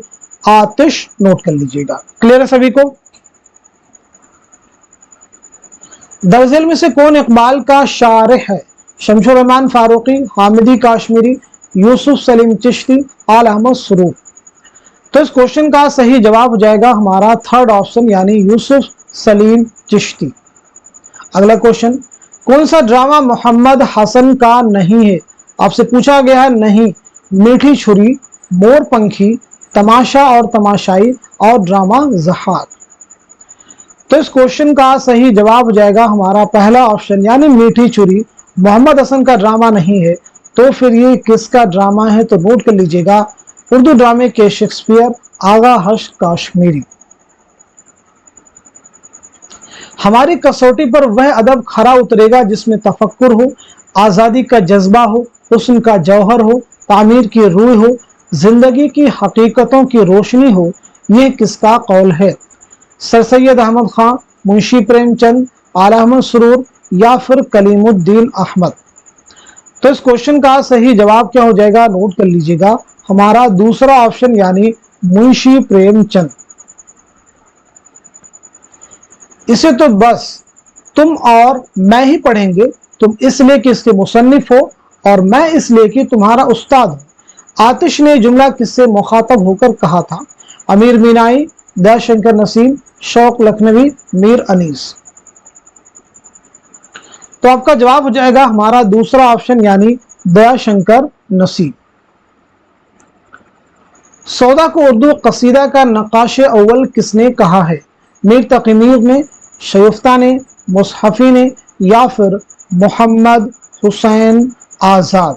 آتش، نوٹ کر لیجئے گا۔ کلیئر ہے سبھی کو؟ درذیل میں سے کون اقبال کا شارح ہے؟ شمس الرحمن فاروقی، حامدی کاشمیری، یوسف سلیم چشتی، آل احمد سرور۔ تو اس کوشچن کا صحیح جواب ہو جائے گا ہمارا تھرڈ آپشن یعنی یوسف سلیم چشتی۔ اگلا کوشچن، کون سا ڈرامہ محمد حسن کا نہیں ہے؟ آپ سے پوچھا گیا ہے نہیں، میٹھی چھری، مور پنکھی، تماشا اور تماشائی اور ڈرامہ ضحاک۔ تو اس کوشچن کا صحیح جواب ہو جائے گا ہمارا پہلا آپشن یعنی میٹھی چھری، محمد حسن کا ڈرامہ نہیں ہے۔ تو پھر یہ کس کا ڈرامہ ہے؟ تو نوٹ کر لیجئے گا، اردو ڈرامے کے شیکسپیئر آغا حشر کاشمیری۔ ہماری کسوٹی پر وہ ادب کھرا اترے گا جس میں تفکر ہو، آزادی کا جذبہ ہو، حسن کا جوہر ہو، تعمیر کی روح ہو، زندگی کی حقیقتوں کی روشنی ہو، یہ کس کا قول ہے؟ سر سید احمد خان، منشی پریم چند، آل احمد سرور یا پھر کلیم الدین احمد؟ تو اس کوشچن کا صحیح جواب کیا ہو جائے گا؟ نوٹ کر لیجئے گا हमारा दूसरा ऑप्शन यानी मुंशी प्रेमचंद। इसे तो बस तुम और मैं ही पढ़ेंगे, तुम इसलिए कि इसके मुसन्निफ हो और मैं इसलिए कि तुम्हारा उस्ताद हूं। आतिश ने जुमला किससे मुखातब होकर कहा था? अमीर मीनाई, दयाशंकर नसीम, शौक लखनवी, मीर अनीस। तो आपका जवाब हो जाएगा हमारा दूसरा ऑप्शन यानी दयाशंकर नसीम। सौदा को उर्दू कसीदा का नक्काश अव्वल किसने कहा है? मीर तकी मीर ने, शगुफ्ता ने, मुसहफी ने, या फिर मोहम्मद हुसैन आजाद।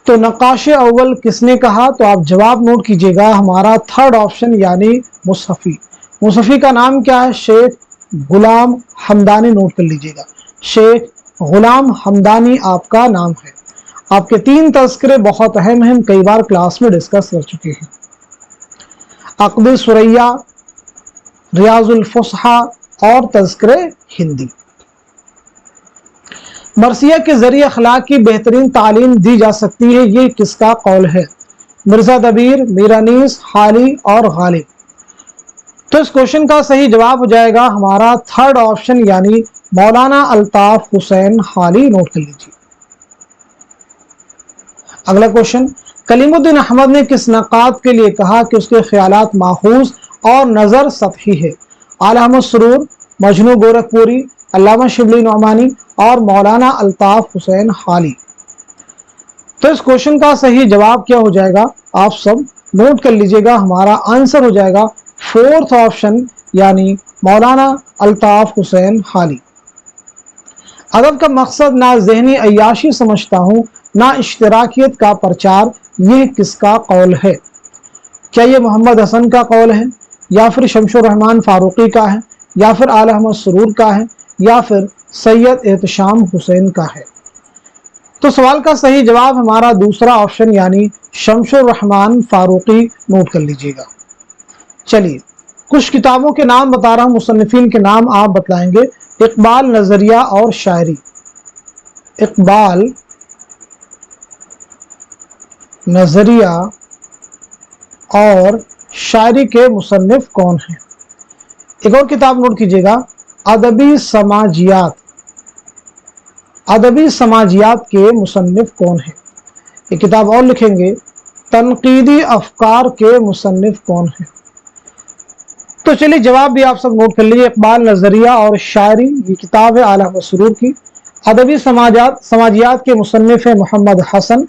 तो नक्काश अव्वल किसने कहा? तो आप जवाब नोट कीजिएगा हमारा थर्ड ऑप्शन यानी मुसहफी। मुसहफी का नाम क्या है? शेख गुलाम हमदानी। नोट कर लीजिएगा, शेख गुलाम हमदानी आपका नाम है। आपके 3 तज़किरे बहुत अहम हैं, हम कई बार क्लास में डिस्कस कर चुके हैं। अक़द सुरैया, रियाजुल फुसहा और तज़किरे हिंदी। मरसिया के जरिए अखलाक की बेहतरीन तालीम दी जा सकती है, ये किसका कौल है? मिर्जा दबीर, मीर अनीस, हाली और गालिब। तो इस क्वेश्चन का सही जवाब हो जाएगा हमारा थर्ड ऑप्शन यानी मौलाना अल्ताफ हुसैन हाली। नोट कर लीजिए। अगला क्वेश्चन, कलीमुद्दीन अहमद ने किस नक़ाद के लिए कहा कि उसके ख्यालात माखूज और नज़र सतही है? आला अहमद सुरूर, मजनू गोरखपुरी, अल्लामा शिबली नौमानी और मौलाना अल्ताफ हुसैन हाली। तो इस क्वेश्चन का सही जवाब क्या हो जाएगा? आप सब नोट कर लीजिएगा, हमारा आंसर हो जाएगा फोर्थ ऑप्शन यानी मौलाना अल्ताफ हुसैन हाली। अदब का मकसद ना ज़हनी अय्याशी समझता हूँ ना इश्तराकियत का प्रचार, यह किसका कौल है? क्या ये मोहम्मद हसन का कौल है, या फिर शमशुर रहमान फारूकी का है, या फिर आला अहमद सुरूर का है, या फिर सैयद एहतशाम हुसैन का है? तो सवाल का सही जवाब हमारा दूसरा ऑप्शन यानी शमशुर रहमान फारूकी। नोट कर लीजिएगा। चलिए कुछ किताबों के नाम बता रहा हूं, मुसन्निफीन के नाम आप बतलाएंगे। इकबाल, नजरिया और शायरी। इकबाल, नजरिया और शायरी के मुसन्निफ कौन हैं? एक और किताब नोट कीजिएगा, अदबी समाजियात। अदबी समाजियात के मुसन्निफ कौन है? एक किताब और लिखेंगे, तनकीदी अफकार के मुसन्निफ कौन है? तो चलिए जवाब भी आप सब नोट कर लीजिए। इकबाल, नजरिया और शायरी, ये किताब है आला अहमद सुरूर की। अदबी समाजियात के मुसन्निफ है मोहम्मद हसन।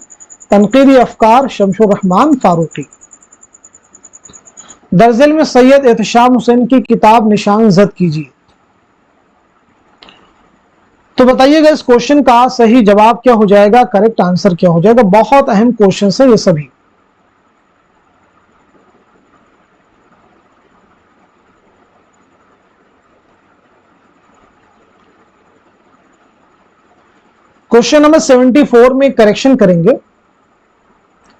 तनकीदी अफकार शमशुर रहमान फारूकी। दरअसल में सैयद एहतशाम हुसैन की किताब निशान जद कीजिए। तो बताइएगा इस क्वेश्चन का सही जवाब क्या हो जाएगा, करेक्ट आंसर क्या हो जाएगा? बहुत अहम क्वेश्चन है ये सभी। क्वेश्चन नंबर 74 में करेक्शन करेंगे।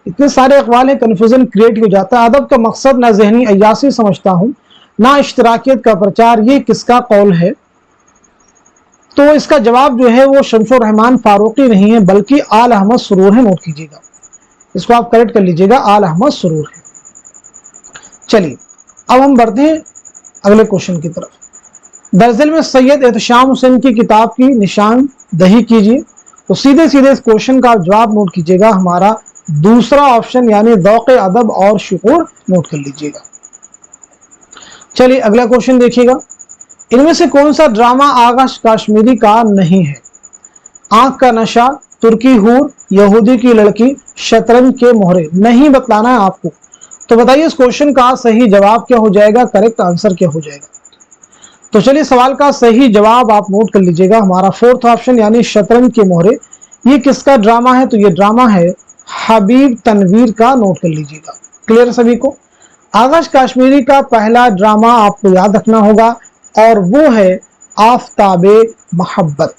इतने सारे अखबाल हैं, कन्फ्यूजन क्रिएट हो जाता है। अदब का मकसद ना ज़हनी अय्यासी समझता हूं ना इश्तराकियत का प्रचार, ये किसका कौल है? तो इसका जवाब जो है वो शमशुर रहमान फारूकी नहीं है बल्कि आला अहमद सुरूर है। नोट कीजिएगा, इसको आप करेक्ट कर लीजिएगा, आला अहमद सुरूर है। चलिए अब हम बढ़ते हैं अगले क्वेश्चन की तरफ। दरअसल में सैयद एहतशाम हुसैन की किताब की निशान दही कीजिए। तो सीधे सीधे इस क्वेश्चन का जवाब नोट कीजिएगा, हमारा दूसरा ऑप्शन यानी ज़ौक़ अदब और शुऊर। नोट कर लीजिएगा। चलिए अगला क्वेश्चन देखिएगा, इनमें से कौन सा ड्रामा आगा कश्मीरी का नहीं है? आंख का नशा, तुर्की हूर, यहूदी की लड़की, शतरंज के मोहरे। नहीं बतलाना है आपको। तो बताइए इस क्वेश्चन का सही जवाब क्या हो जाएगा, करेक्ट आंसर क्या हो जाएगा? तो चलिए सवाल का सही जवाब आप नोट कर लीजिएगा, हमारा फोर्थ ऑप्शन यानी शतरंज के मोहरे। ये किसका ड्रामा है? तो ये ड्रामा है हबीब तनवीर का। नोट कर लीजिएगा। क्लियर सभी को? आगाश कश्मीरी का पहला ड्रामा आपको याद रखना होगा और वो है आफताबे मोहब्बत।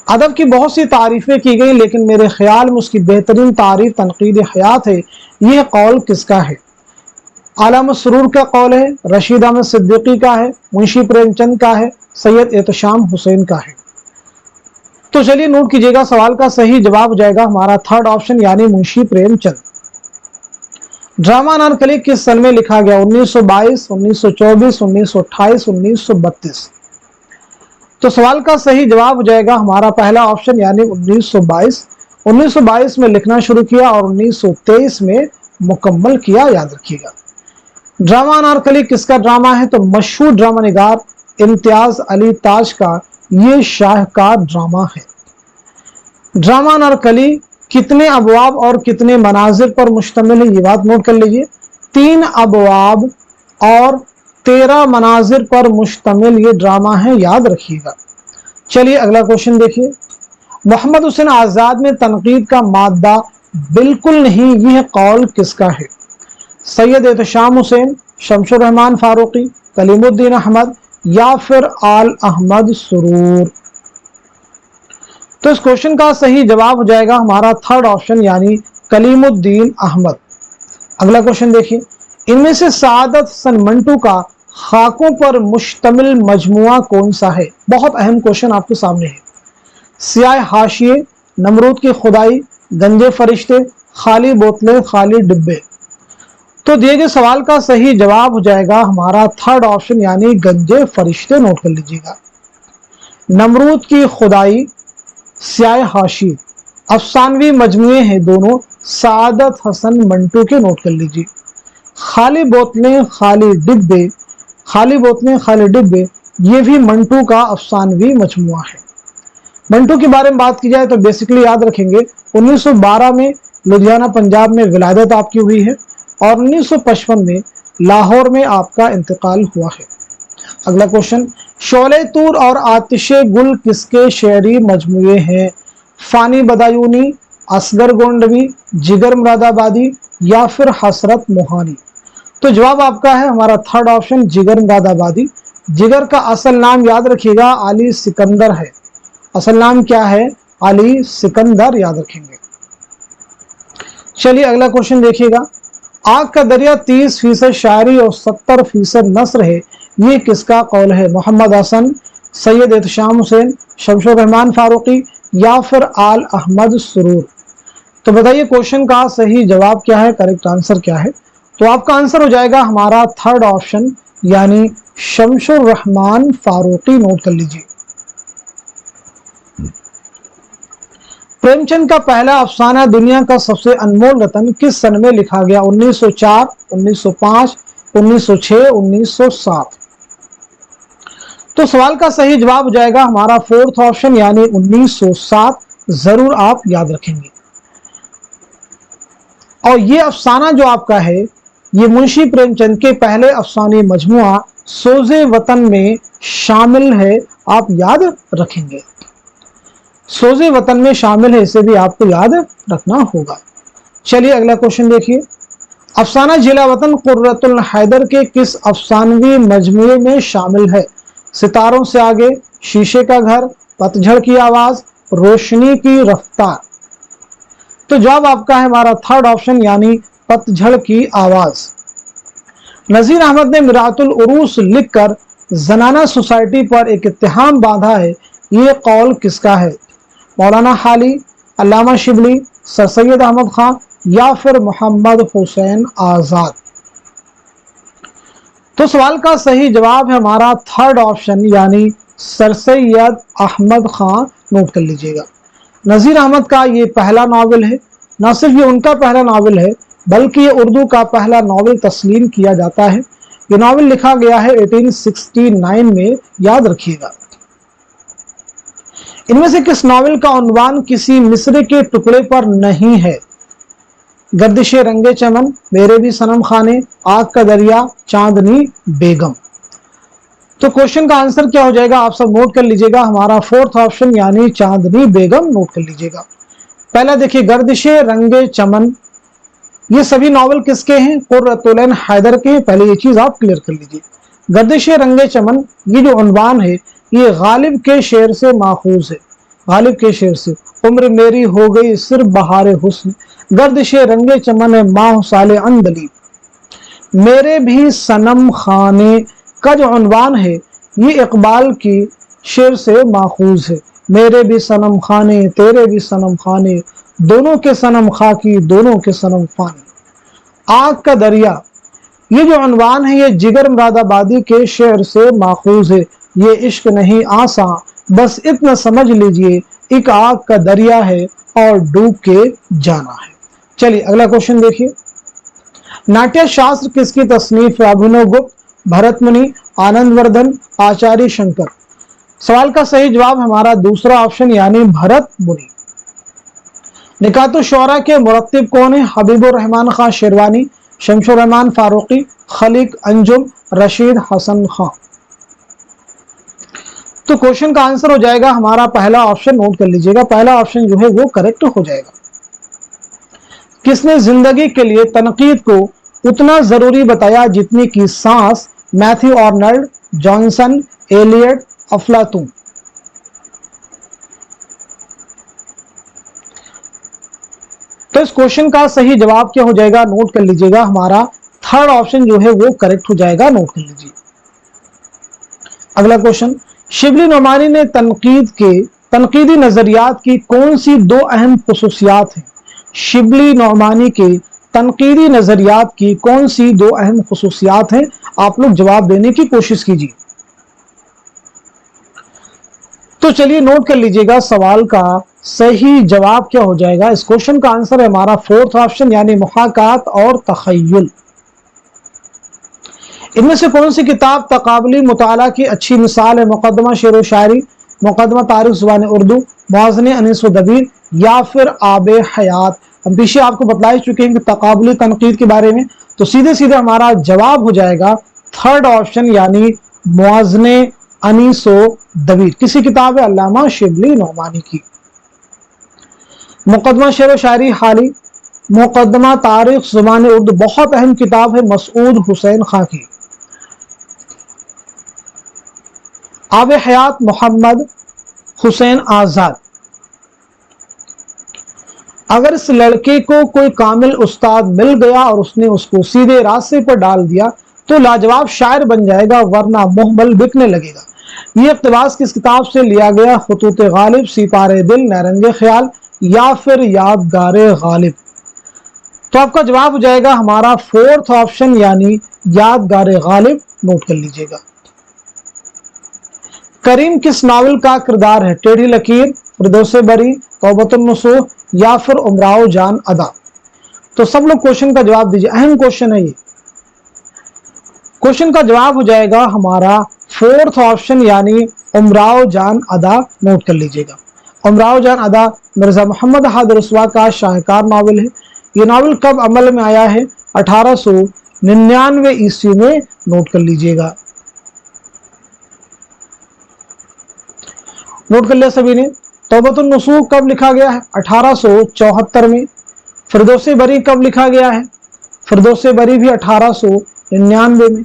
अदब की बहुत सी तारीफें की गई लेकिन मेरे ख्याल में उसकी बेहतरीन तारीफ तनकीद हयात है। यह कौल किसका है? आला अहमद सुरूर का कौल है, रशीद अहमद सिद्दीकी का है, मुंशी प्रेमचंद का है, सैयद एहतशाम हुसैन का है। तो चलिए नोट कीजिएगा, सवाल का सही जवाब हो जाएगा हमारा थर्ड ऑप्शन यानी मुंशी प्रेमचंद। ड्रामा अनारकली किस सन में लिखा गया? 1922, 1924, 1928, 1932। तो सवाल का सही जवाब हो जाएगा हमारा पहला ऑप्शन यानी 1922। 1922 में लिखना शुरू किया और 1923 में मुकम्मल किया, याद रखिएगा। ड्रामा अनारकली किसका ड्रामा है? तो मशहूर ड्रामा निगार इम्तियाज अली ताज का ये शाहकार ड्रामा है। ड्रामा अनारकली कितने अबवाब और कितने मनाजिर पर मुश्तमिल है? ये बात नोट कर लीजिए, 3 अबवाब और 13 मनाजिर पर मुश्तमिल ये ड्रामा है, याद रखिएगा। चलिए अगला क्वेश्चन देखिए, मोहम्मद हुसैन आजाद में तनकीद का मादा बिल्कुल नहीं, यह कौल किसका है? सैयद एहतशाम हुसैन, शमशुर रहमान फारूकी, कलीमुद्दीन अहमद या फिर आल अहमद सुरूर। तो इस क्वेश्चन का सही जवाब हो जाएगा हमारा थर्ड ऑप्शन यानी कलीमुद्दीन अहमद। अगला क्वेश्चन देखिए, इनमें से सआदत हसन मंटू का खाकों पर मुश्तमिल मजमुआ कौन सा है? बहुत अहम क्वेश्चन आपके सामने है। सियाह हाशिए, नमरूद की खुदाई, गंजे फरिश्ते, खाली बोतलें, खाली डिब्बे। तो दिए गए सवाल का सही जवाब हो जाएगा हमारा थर्ड ऑप्शन यानी गंजे फरिश्ते। नोट कर लीजिएगा, नमरूद की खुदाई, सियाह हाशिए अफसानवी मजमुए हैं दोनों, सआदत हसन मंटू के। नोट कर लीजिए, खाली बोतलें खाली डिब्बे, खाली बोतलें खाली डिब्बे ये भी मंटू का अफसानवी मजमुआ है। मंटू के बारे में बात की जाए तो बेसिकली याद रखेंगे 1912 में लुधियाना पंजाब में विलादत आपकी हुई है और 1955 में लाहौर में आपका इंतकाल हुआ है। अगला क्वेश्चन, शोले तूर और आतिशे गुल किसके शेरी मजमुए हैं? फानी बदायूनी, असगर गोंडवी, जिगर मुरादाबादी या फिर हसरत मोहानी। तो जवाब आपका है हमारा थर्ड ऑप्शन जिगर मुरादाबादी। जिगर का असल नाम याद रखिएगा अली सिकंदर है। असल नाम क्या है? अली सिकंदर, याद रखेंगे। चलिए अगला क्वेश्चन देखिएगा, आग का दरिया 30% शायरी और 70% नस्र है, ये किसका कौल है? मोहम्मद हसन, सैयद एहतशाम हुसैन, शमशुर रहमान फारूकी या फिर आल अहमद सुरूर। तो बताइए क्वेश्चन का सही जवाब क्या है, करेक्ट आंसर क्या है? तो आपका आंसर हो जाएगा हमारा थर्ड ऑप्शन यानी शमशुर रहमान फारूकी। नोट कर लीजिए। प्रेमचंद का पहला अफसाना दुनिया का सबसे अनमोल रतन किस सन में लिखा गया? 1904, 1905, 1906, 1907। तो सवाल का सही जवाब हो जाएगा हमारा फोर्थ ऑप्शन यानी 1907, जरूर आप याद रखेंगे। और ये अफसाना जो आपका है ये मुंशी प्रेमचंद के पहले अफसाने मजमुआ सोजे वतन में शामिल है, आप याद रखेंगे। सोजे वतन में शामिल है, इसे भी आपको याद रखना होगा। चलिए अगला क्वेश्चन देखिए, अफसाना जिला वतन कुर्रतुल हैदर के किस अफसानवी मजमुए में शामिल है? सितारों से आगे, शीशे का घर, पतझड़ की आवाज, रोशनी की रफ्तार। तो जवाब आपका है हमारा थर्ड ऑप्शन यानी पतझड़ की आवाज। नजीर अहमद ने मिरातुल उरूस लिखकर जनाना सोसाइटी पर एक इत्तिहाम बांधा है, ये कौल किसका है? मौलाना हाली, अल्लामा शिबली, सर सैयद अहमद खान या फिर मोहम्मद हुसैन आजाद। तो सवाल का सही जवाब है हमारा थर्ड ऑप्शन यानी सर सैयद अहमद खान। नोट कर लीजिएगा, नजीर अहमद का ये पहला नावल है। न सिर्फ ये उनका पहला नावल है बल्कि ये उर्दू का पहला नावल तस्लीम किया जाता है। ये नावल लिखा गया है 1869 में, याद रखिएगा। इनमें से किस नावल का उन्वान किसी मिस्र के टुकड़े पर नहीं है? गर्दिशे रंगे चमन, मेरे भी सनम खाने, आग का दरिया, चांदनी बेगम। तो क्वेश्चन का आंसर क्या हो जाएगा आप सब नोट कर लीजिएगा, हमारा फोर्थ ऑप्शन यानी चांदनी बेगम। नोट कर लीजिएगा। पहला देखिए, गर्दिशे रंगे चमन, ये सभी नावल किसके हैं? कुर्रतुल हैदर के हैं। पहले ये चीज आप क्लियर कर लीजिए। गर्दिशे रंगे चमन ये जो उन्वान है ये गालिब के शेर से माखूज है। गालिब के शेर से, उम्र मेरी हो गई सिर्फ बहारे हुस्न, गर्दिशे रंगे चमन माह साले अंदली, मेरे भी सनम खाने का जो उन्वान है ये इकबाल की शेर से माखूज है। मेरे भी सनम खाने तेरे भी सनम खाने, दोनों के सनम खाकी दोनों के सनम फानी। आग का दरिया, ये जो अनवान है ये जिगर मुरादाबादी के शेर से माखूज है। ये इश्क नहीं आसान, बस इतना समझ लीजिए, एक आग का दरिया है और डूब के जाना है। चलिए अगला क्वेश्चन देखिए। नाट्य शास्त्र किसकी तसनीफ है? अभिनव गुप्त, भरत मुनि, आनंदवर्धन, आचार्य शंकर। सवाल का सही जवाब हमारा दूसरा ऑप्शन यानी भरत मुनि। निकातो शोरा के मुरत्तिब कौन है? हबीबुर रहमान खान शेरवानी, शमशुर रहमान फारूकी, खलीक अंजुम, रशीद हसन खान। तो क्वेश्चन का आंसर हो जाएगा हमारा पहला ऑप्शन, नोट कर लीजिएगा, पहला ऑप्शन जो है वो करेक्ट हो जाएगा। किसने जिंदगी के लिए तनकीद को उतना जरूरी बताया जितनी की सांस? मैथ्यू आर्नल्ड, जॉनसन, एलियट, अफलातून। तो इस क्वेश्चन का सही जवाब क्या हो जाएगा? नोट कर लीजिएगा, हमारा थर्ड ऑप्शन जो है वो करेक्ट हो जाएगा, नोट कर लीजिए। अगला क्वेश्चन, शिबली नोमानी ने तनकीदी नजरियात की कौन सी दो अहम खुसूसियात हैं? शिबली नोमानी के तनकीदी नजरियात की कौन सी दो अहम खुसूसियात हैं? आप लोग जवाब देने की कोशिश कीजिए। तो चलिए नोट कर लीजिएगा, सवाल का सही जवाब क्या हो जाएगा? इस क्वेश्चन का आंसर है हमारा फोर्थ ऑप्शन यानी मुहाकात और तखय्युल। इनमें से कौन सी किताब तकाबली मुताला की अच्छी मिसाल है? मुकदमा शेर व शायरी, मुकदमा तारीख ज़ुबान उर्दू, मुआज़ने अनीस व दबीर, या फिर आबे हयात। हम पीछे आपको बतला चुके हैं कि तकाबली तनकीद के बारे में, तो सीधे सीधे हमारा जवाब हो जाएगा थर्ड ऑप्शन यानी मुआज़ने अनीस व दबीर। किसी किताब है? अल्लामा शिबली नोमानी की। मुकदमा शेर व शायरी हाली, मुकदमा तारीख ज़ुबान उर्दू बहुत अहम किताब है मसूद हुसैन खां की। आबे हयात मोहम्मद हुसैन आजाद। अगर इस लड़के को कोई कामिल उस्ताद मिल गया और उसने उसको सीधे रास्ते पर डाल दिया तो लाजवाब शायर बन जाएगा, वरना मुहमल बिकने लगेगा। ये इक़्तिबास किस किताब से लिया गया? खुतूत गालिब, सिपारे दिल, नरंगे ख्याल, या फिर यादगारे गालिब। तो आपका जवाब हो जाएगा हमारा फोर्थ ऑप्शन यानी यादगारे गालिब। नोट कर लीजिएगा। करीम किस नावल का किरदार है? टेढ़ी लकीर, फिरदौसे बरी, तौबतुन नसूह, या फिर उमराओ जान अदा। तो सब लोग क्वेश्चन का जवाब दीजिए, अहम क्वेश्चन है ये। क्वेश्चन का जवाब हो जाएगा हमारा फोर्थ ऑप्शन यानी उमराओ जान अदा। नोट कर लीजिएगा। उमराओ जान अदा मिर्जा मोहम्मद हाद रसवा का शाहकार नावल है। ये नावल कब अमल में आया है? 1899 ईस्वी में। नोट कर लीजिएगा। नोट कर लिया सभी ने। तौबतुन नसूह कब लिखा गया है? 1874 में। फिरदौसे बरी कब लिखा गया है? फिरदौसे बरी भी 1899 में।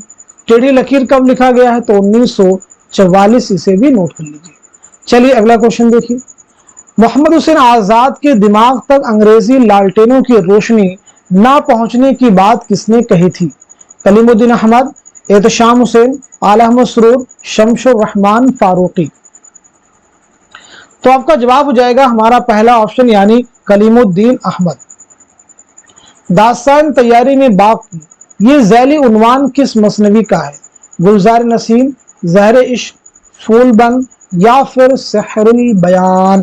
टेढ़ी लकीर कब लिखा गया है? तो 1944। इसे भी नोट कर लीजिए। चलिए अगला क्वेश्चन देखिए। मोहम्मद हुसैन आजाद के दिमाग तक अंग्रेजी लालटेनों की रोशनी ना पहुंचने की बात किसने कही थी? कलीमुद्दीन अहमद, एहतशाम हुसैन, आला मसरूर, शमशुर रहमान फारूकी। तो आपका जवाब हो जाएगा हमारा पहला ऑप्शन यानी कलीमुद्दीन अहमद। दास्तान तैयारी में बाप की, ये ज़ैली उन्वान किस मसनवी का है? गुलजार नसीम, ज़हर इश्क, फूलबंद, या फिर सहरुल बयान।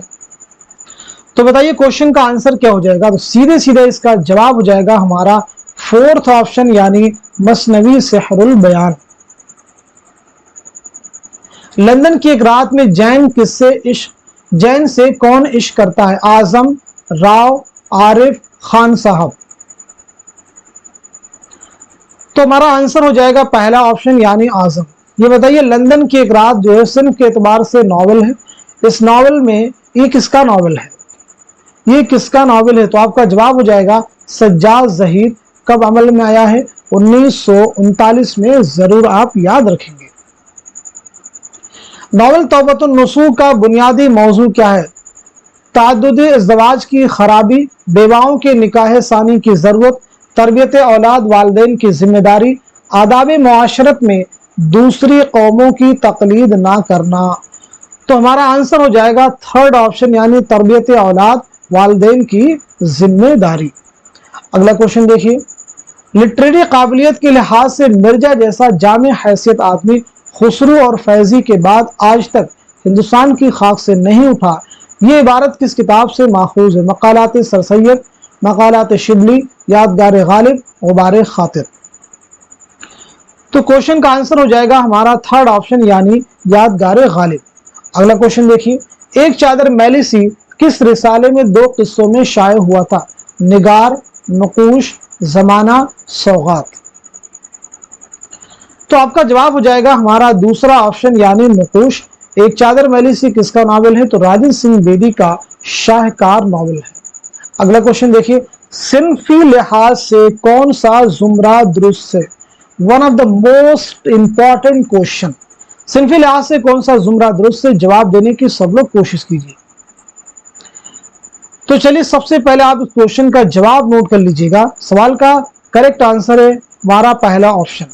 तो बताइए क्वेश्चन का आंसर क्या हो जाएगा? तो सीधे सीधे इसका जवाब हो जाएगा हमारा फोर्थ ऑप्शन यानी मसनवी सहरुल बयान। लंदन की एक रात में जैन से कौन इश्क करता है? आजम, राव, आरिफ, खान साहब। तो हमारा आंसर हो जाएगा पहला ऑप्शन यानी आजम। ये बताइए लंदन की एक रात जो है सिर्फ के एतबार से नॉवल है। इस नॉवल में ये किसका नॉवल है? ये किसका नॉवल है? तो आपका जवाब हो जाएगा सज्जाद ज़हीर। कब अमल में आया है? 1939 में। जरूर आप याद रखेंगे। नॉवल तौबतुन नसूह का बुनियादी मौजू क्या है? ताद्दुद इज़्दिवाज की खराबी, बेवाओं के निकाह सानी की ज़रूरत, तरबियत औलाद वालिदैन की जिम्मेदारी, आदाब मुआशरत में दूसरी कौमों की तकलीद ना करना। तो हमारा आंसर हो जाएगा थर्ड ऑप्शन, यानी तरबियत औलाद वालिदैन की जिम्मेदारी। अगला क्वेश्चन देखिए, लिटरेरी काबिलियत के लिहाज से मिर्जा जैसा जामे हैसियत आदमी खुसरू और फैजी के बाद आज तक हिंदुस्तान की खाक से नहीं उठा, ये इबारत किस किताब से माखूज है? मकालात सर सैयद, मकालात शिबली, यादगार गालिब, गुबार खातिर। तो क्वेश्चन का आंसर हो जाएगा हमारा थर्ड ऑप्शन, यानी यादगार गालिब। अगला क्वेश्चन देखिए, एक चादर मैली सी किस रिसाले में दो किस्सों में शाये हुआ था? निगार, नकूश, जमाना, सौगात। तो आपका जवाब हो जाएगा हमारा दूसरा ऑप्शन, यानी नकूश। एक चादर मैली सी किसका नावल है? तो राजन सिंह बेदी का शाहकार नावल है। अगला क्वेश्चन देखिए, सिनफी लिहाज से कौन सा जुमरा दुरुस्त है? One of the most important question. सिनफी लिहाज से कौन सा जुमरा दुरुस्त है? जवाब देने की सब लोग कोशिश कीजिए। तो चलिए सबसे पहले आप इस क्वेश्चन का जवाब नोट कर लीजिएगा। सवाल का करेक्ट आंसर है हमारा पहला ऑप्शन,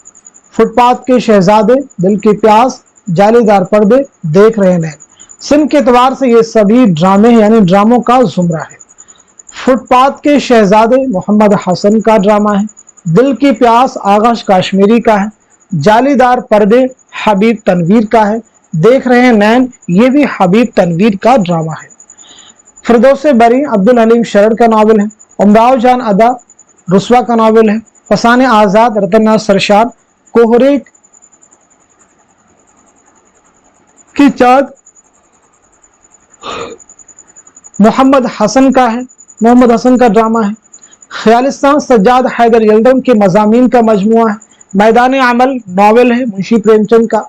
फुटपाथ के शहजादे, दिल की प्यास, जालीदार पर्दे, देख रहे नैन। सिंध के एतबार से ये सभी ड्रामे यानी ड्रामों का जुमरा है। फुटपाथ के शहजादे मोहम्मद हसन का ड्रामा है, दिल की प्यास आगाश काश्मीरी का है, जालीदार पर्दे हबीब तनवीर का है, देख रहे हैं नैन ये भी हबीब तनवीर का ड्रामा है। फिरदौसे बरी अब्दुल हलीम शरर का नावल है, उमराव जान अदा रुस्वा का नावल है, फसाने आजाद रतन सरशाद, कोहरे की चाँद मोहम्मद हसन का है, मोहम्मद हसन का ड्रामा है। ख्यालिस्तान सज्जाद हैदर यल्दम के मजामीन का मजमुआ है, मैदान अमल नावल है मुंशी प्रेमचंद का,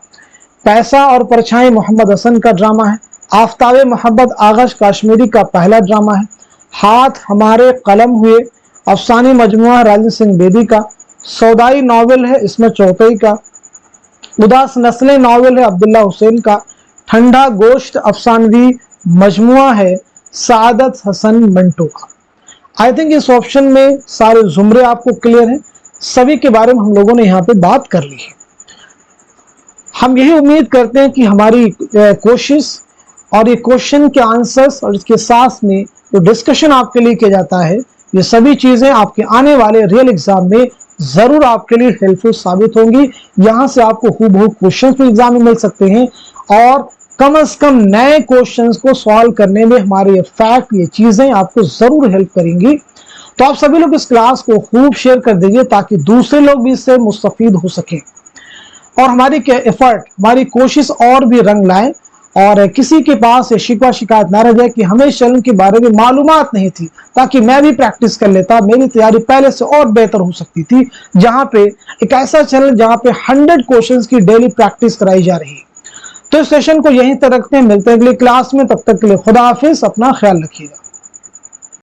पैसा और परछाई मोहम्मद हसन का ड्रामा है, आफ्ताबे मोहब्बत आगाश काश्मीरी का पहला ड्रामा है, हाथ हमारे कलम हुए अफसानी मजमुआ राजन सिंह बेदी का, सौदाई नावल है इसमें चौथई का, उदास नस्लें नावल है अब्दुल्ला हुसैन का, ठंडा गोश्त अफसानवी मजमुआ है सादत हसन मंटो का। आई थिंक इस ऑप्शन में सारे जुमरे आपको क्लियर हैं, सभी के बारे में हम लोगों ने यहाँ पे बात कर ली है। हम यही उम्मीद करते हैं कि हमारी कोशिश और ये क्वेश्चन के आंसर्स और इसके साथ में जो डिस्कशन आपके लिए किया जाता है, ये सभी चीजें आपके आने वाले रियल एग्जाम में जरूर आपके लिए हेल्पफुल साबित होंगी। यहाँ से आपको हूबहू क्वेश्चंस भी एग्जाम में मिल सकते हैं और कम से कम नए क्वेश्चंस को सॉल्व करने में हमारे ये फैक्ट, ये चीजें आपको जरूर हेल्प करेंगी। तो आप सभी लोग इस क्लास को खूब शेयर कर दीजिए ताकि दूसरे लोग भी इससे मुस्तफीद हो सकें और हमारी एफर्ट, हमारी कोशिश और भी रंग लाए और किसी के पास ये शिकवा शिकायत ना रह जाए कि हमें इस चैनल के बारे में मालूमात नहीं थी, ताकि मैं भी प्रैक्टिस कर लेता, मेरी तैयारी पहले से और बेहतर हो सकती थी। जहां पे एक ऐसा चैनल जहां पे 100 क्वेश्चंस की डेली प्रैक्टिस कराई जा रही है। तो इस सेशन को यहीं तक रखते हैं, मिलते हैं अगली क्लास में, तब तक के लिए खुदा हाफिज, अपना ख्याल रखिएगा।